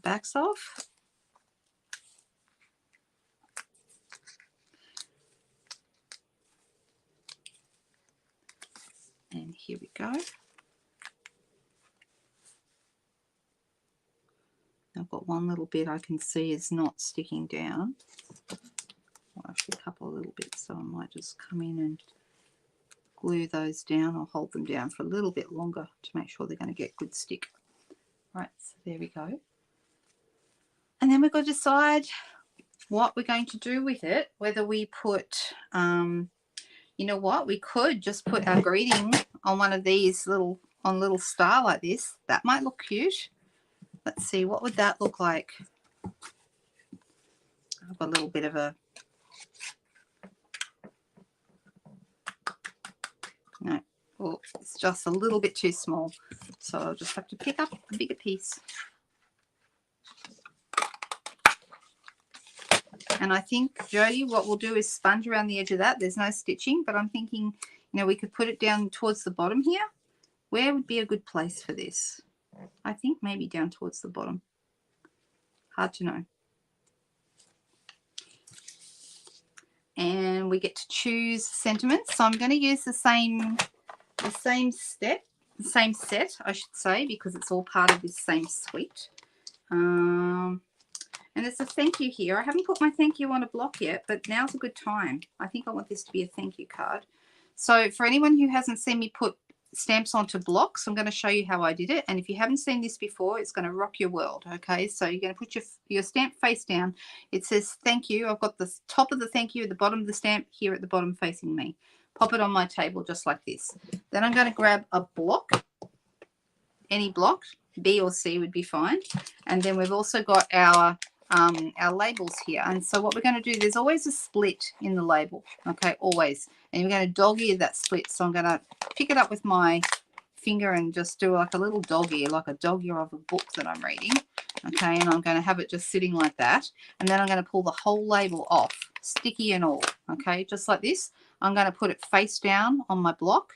backs off. And here we go. I've got one little bit I can see is not sticking down. Well, actually a couple of little bits, so I might just come in and glue those down or hold them down for a little bit longer to make sure they're going to get good stick. Right, so there we go. And then we've got to decide what we're going to do with it, whether we put, you know what, we could just put our greeting on one of these little, on a little star like this. That might look cute. Let's see, what would that look like? I've got a little bit of a, no, oh, it's just a little bit too small. So I'll just have to pick up a bigger piece. And I think, Jody, what we'll do is sponge around the edge of that. There's no stitching, but I'm thinking, you know, we could put it down towards the bottom here. Where would be a good place for this? I think maybe down towards the bottom. Hard to know. And we get to choose sentiments. So I'm going to use the same set, I should say, because it's all part of this same suite. And there's a thank you here. I haven't put my thank you on a block yet, but now's a good time. I think I want this to be a thank you card. So for anyone who hasn't seen me put stamps onto blocks, I'm going to show you how I did it. And if you haven't seen this before, it's going to rock your world. Okay, so you're going to put your stamp face down. It says thank you. I've got the top of the thank you at the bottom of the stamp here at the bottom facing me. Pop it on my table just like this. Then I'm going to grab a block, any block, B or C would be fine. And then we've also got our labels here. And so what we're going to do, there's always a split in the label, okay, always. And we're going to dog ear that split. So I'm going to pick it up with my finger and just do like a little dog ear, like a dog ear of a book that I'm reading, okay, and I'm going to have it just sitting like that. And then I'm going to pull the whole label off, sticky and all, okay, just like this. I'm going to put it face down on my block.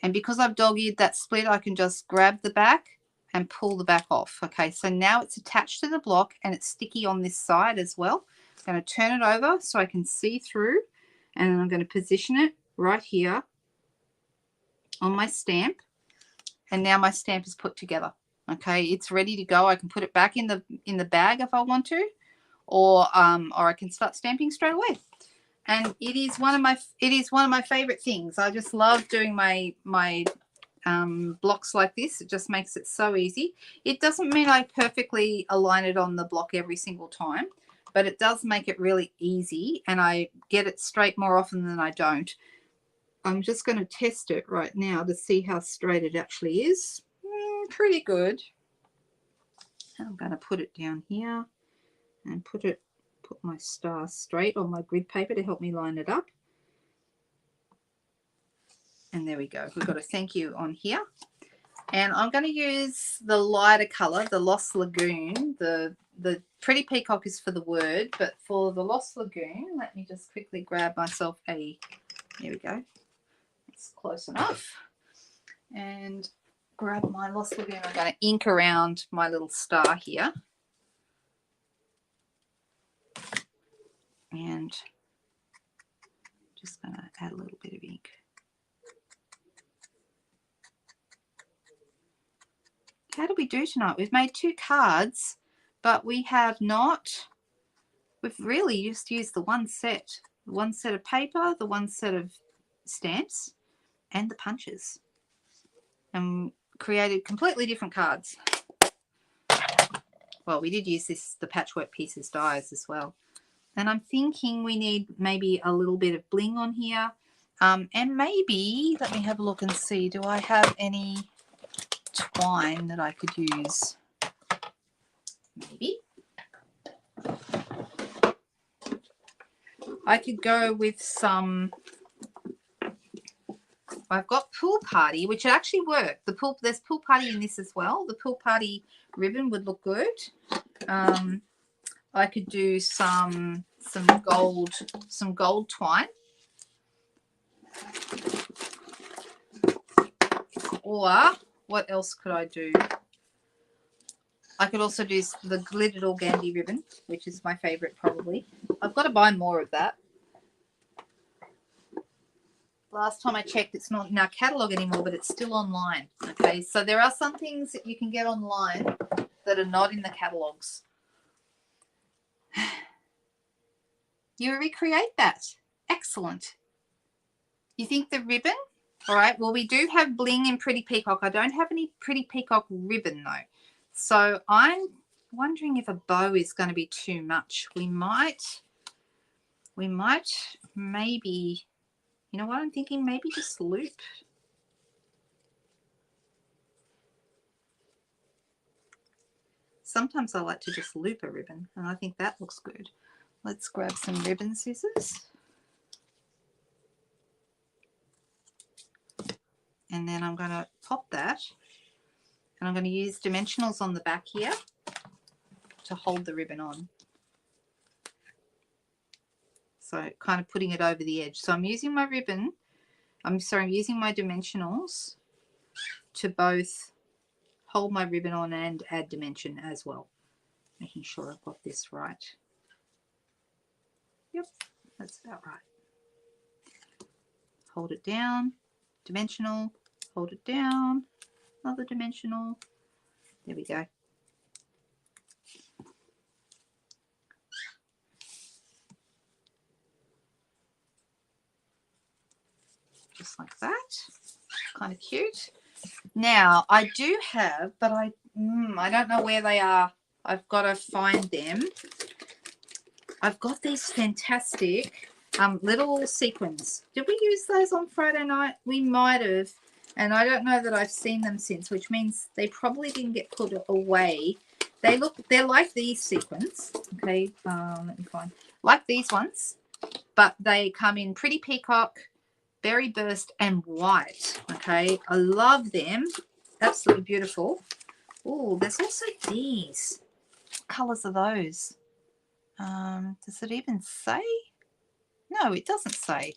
And because I've dog-eared that split, I can just grab the back and pull the back off. Okay, so now it's attached to the block and it's sticky on this side as well. I'm going to turn it over so I can see through, and I'm going to position it right here on my stamp. And now my stamp is put together. Okay, it's ready to go. I can put it back in the bag if I want to, or I can start stamping straight away. And it is one of my favorite things. I just love doing my blocks like this. It just makes it so easy. It doesn't mean I perfectly align it on the block every single time, but it does make it really easy, and I get it straight more often than I don't. I'm just going to test it right now to see how straight it actually is. Pretty good. I'm going to put it down here and put my star straight on my grid paper to help me line it up. And there we go. We've got a thank you on here. And I'm going to use the lighter color, the Lost Lagoon. The Pretty Peacock is for the word, but for the Lost Lagoon, let me just quickly grab myself there we go. It's close enough. And grab my Lost Lagoon. I'm going to ink around my little star here. And just going to add a little bit of ink. How did we do tonight? We've made 2 cards, but we've really just used the one set of paper, the one set of stamps, and the punches, and created completely different cards. Well, we did use the Patchwork Pieces dies as well. And I'm thinking we need maybe a little bit of bling on here. And maybe, let me have a look and see, do I have any twine that I could use? Maybe. I could go with some, I've got Pool Party, which would actually work. There's Pool Party in this as well. The Pool Party ribbon would look good. I could do some gold twine. Or what else could I do? I could also do the glittered organdy ribbon, which is my favorite probably. I've got to buy more of that. Last time I checked, it's not in our catalogue anymore, but it's still online. Okay, so there are some things that you can get online that are not in the catalogues. You recreate that. Excellent. You think the ribbon? All right, well, we do have bling in Pretty Peacock. I don't have any Pretty Peacock ribbon, though. So I'm wondering if a bow is going to be too much. We might maybe, you know what I'm thinking? Maybe just loop. Sometimes I like to just loop a ribbon, and I think that looks good. Let's grab some ribbon scissors. And then I'm going to pop that. And I'm going to use dimensionals on the back here to hold the ribbon on. So kind of putting it over the edge. So I'm using my ribbon. I'm using my dimensionals to both hold my ribbon on and add dimension as well. Making sure I've got this right. Yep, that's about right. Hold it down, dimensional, hold it down, another dimensional. There we go. Just like that. Kind of cute. Now, I do have, but I don't know where they are. I've got to find them. I've got these fantastic little sequins. Did we use those on Friday night? We might have. And I don't know that I've seen them since, which means they probably didn't get put away. They're like these sequins. Okay, let me find. Like these ones, but they come in Pretty Peacock, Berry Burst, and white. Okay, I love them. Absolutely beautiful. Oh, there's also these. What colours are those? Does it even say? No, it doesn't say.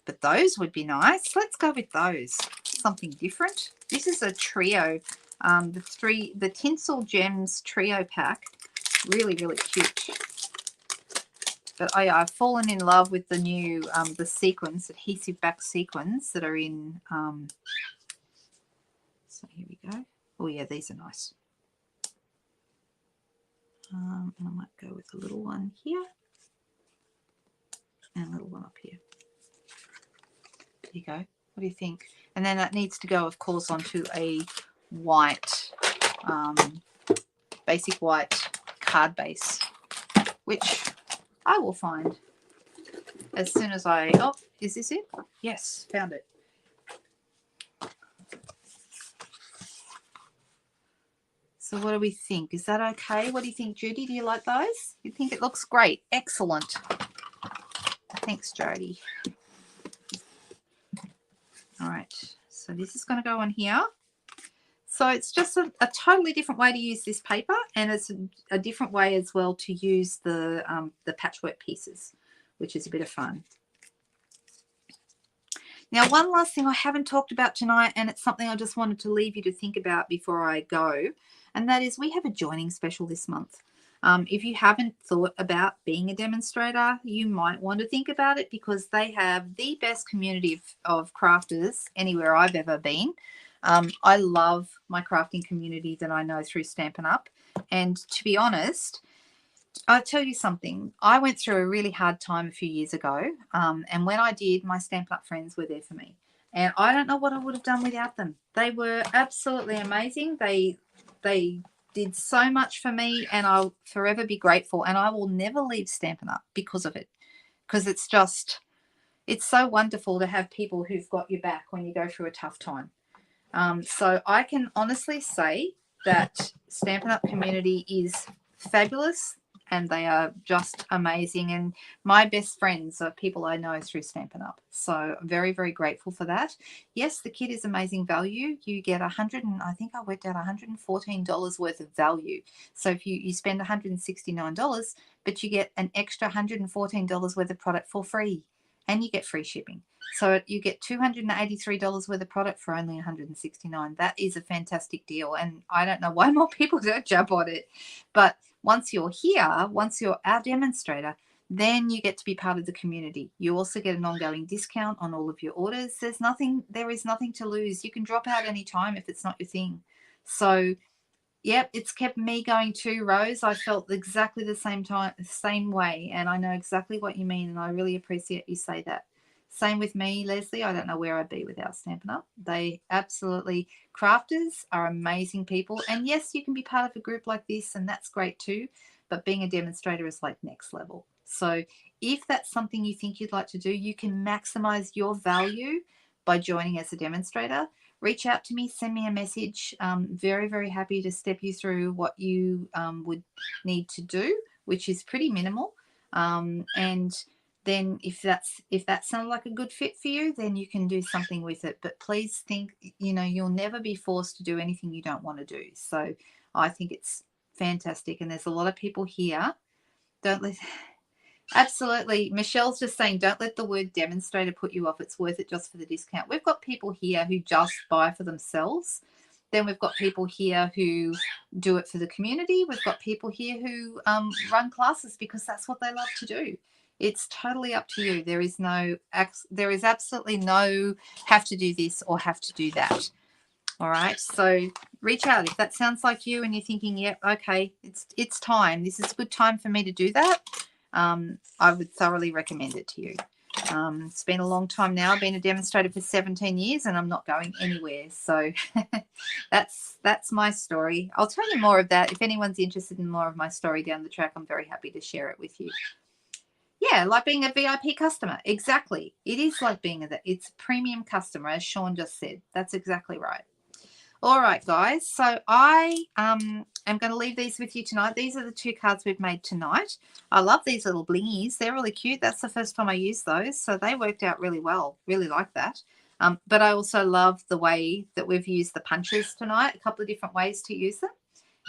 But those would be nice. Let's go with those. Something different. This is a trio. The Tinsel Gems trio pack. Really, really cute. But I've fallen in love with the new the sequins, adhesive back sequins that are in. So here we go. Oh yeah, these are nice. And I might go with a little one here and a little one up here. There you go. What do you think? And then that needs to go, of course, onto a white, basic white card base, which I will find as soon as I, oh, is this it? Yes, found it. So what do we think? Is that okay? What do you think, Judy? Do you like those? You think it looks great? Excellent. Thanks, Jody. All right, so this is going to go on here. So it's just a totally different way to use this paper, and it's a different way as well to use the patchwork pieces, which is a bit of fun. Now, one last thing I haven't talked about tonight, and it's something I just wanted to leave you to think about before I go, and that is we have a joining special this month. If you haven't thought about being a demonstrator, you might want to think about it, because they have the best community of crafters anywhere I've ever been. I love my crafting community that I know through Stampin' Up. And to be honest, I'll tell you something. I went through a really hard time a few years ago. And when I did, my Stampin' Up friends were there for me. And I don't know what I would have done without them. They were absolutely amazing. They did so much for me, and I'll forever be grateful. And I will never leave Stampin' Up because of it. Because it's so wonderful to have people who've got your back when you go through a tough time. So I can honestly say that Stampin' Up community is fabulous, and they are just amazing. And my best friends are people I know through Stampin' Up. So I'm very, very grateful for that. Yes, the kit is amazing value. You get I think I worked out $114 worth of value. So if you spend $169, but you get an extra $114 worth of product for free. and you get free shipping. So you get $283 worth of product for only $169. That is a fantastic deal, and I don't know why more people don't jump on it. But once you're here, once you're our demonstrator, then you get to be part of the community. You also get an ongoing discount on all of your orders. There is nothing to lose. You can drop out anytime if it's not your thing. So yep, it's kept me going too, Rose. I felt exactly the same way, and I know exactly what you mean, and I really appreciate you say that. Same with me, Leslie. I don't know where I'd be without Stampin' Up. They absolutely, crafters are amazing people, and yes, you can be part of a group like this, and that's great too, but being a demonstrator is like next level. So if that's something you think you'd like to do, you can maximize your value by joining as a demonstrator. Reach out to me, send me a message. Very, very happy to step you through what you would need to do, which is pretty minimal. And then if that sounds like a good fit for you, then you can do something with it. But please think, you'll never be forced to do anything you don't want to do. So I think it's fantastic. And there's a lot of people here. Absolutely. Michelle's just saying, don't let the word demonstrator put you off. It's worth it just for the discount. We've got people here who just buy for themselves. Then we've got people here who do it for the community. We've got people here who run classes because that's what they love to do. It's totally up to you. There is absolutely no have to do this or have to do that. All right. So reach out if that sounds like you and you're thinking, yep, okay, it's time. This is a good time for me to do that. I would thoroughly recommend it to you. It's been a long time now. I've been a demonstrator for 17 years and I'm not going anywhere. So that's my story. I'll tell you more of that. If anyone's interested in more of my story down the track, I'm very happy to share it with you. Yeah, like being a VIP customer. Exactly. It is like it's a premium customer, as Sean just said. That's exactly right. All right, guys. So I am going to leave these with you tonight. These are the 2 cards we've made tonight. I love these little blingies. They're really cute. That's the first time I used those, so they worked out really well. Really like that. But I also love the way that we've used the punches tonight, a couple of different ways to use them.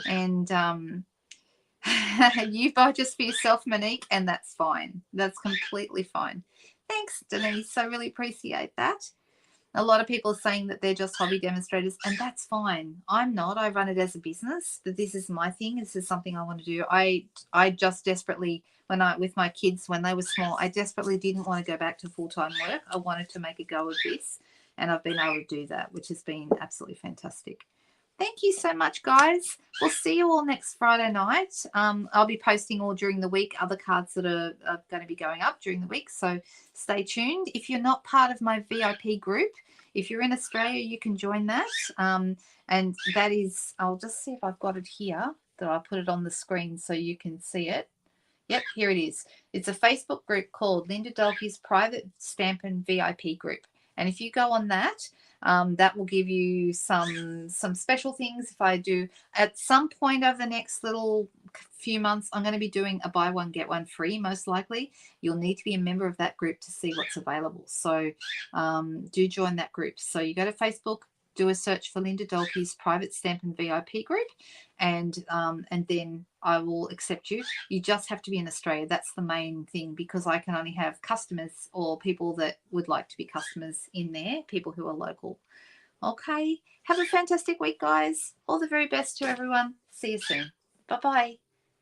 And you buy just for yourself, Monique, and that's fine. That's completely fine. Thanks, Denise. I really appreciate that. A lot of people are saying that they're just hobby demonstrators, and that's fine. I'm not. I run it as a business, but this is my thing. This is something I want to do. I just desperately, with my kids when they were small, I desperately didn't want to go back to full-time work. I wanted to make a go of this, and I've been able to do that, which has been absolutely fantastic. Thank you so much, guys. We'll see you all next Friday night. I'll be posting all during the week, other cards that are going to be going up during the week. So stay tuned. If you're not part of my VIP group, if you're in Australia, you can join that. And that is, I'll just see if I've got it here, that I'll put it on the screen so you can see it. Yep, here it is. It's a Facebook group called Linda Dolke's Private Stampin' VIP group. And if you go on that, that will give you some special things. If I do at some point over the next little few months, I'm going to be doing a buy one get one free. Most likely you'll need to be a member of that group to see what's available, so do join that group. So you go to Facebook, do a search for Linda Dolke's Private Stampin' VIP group, and then I will accept you. You just have to be in Australia. That's the main thing, because I can only have customers or people that would like to be customers in there, people who are local. Okay, have a fantastic week, guys. All the very best to everyone. See you soon. Bye-bye.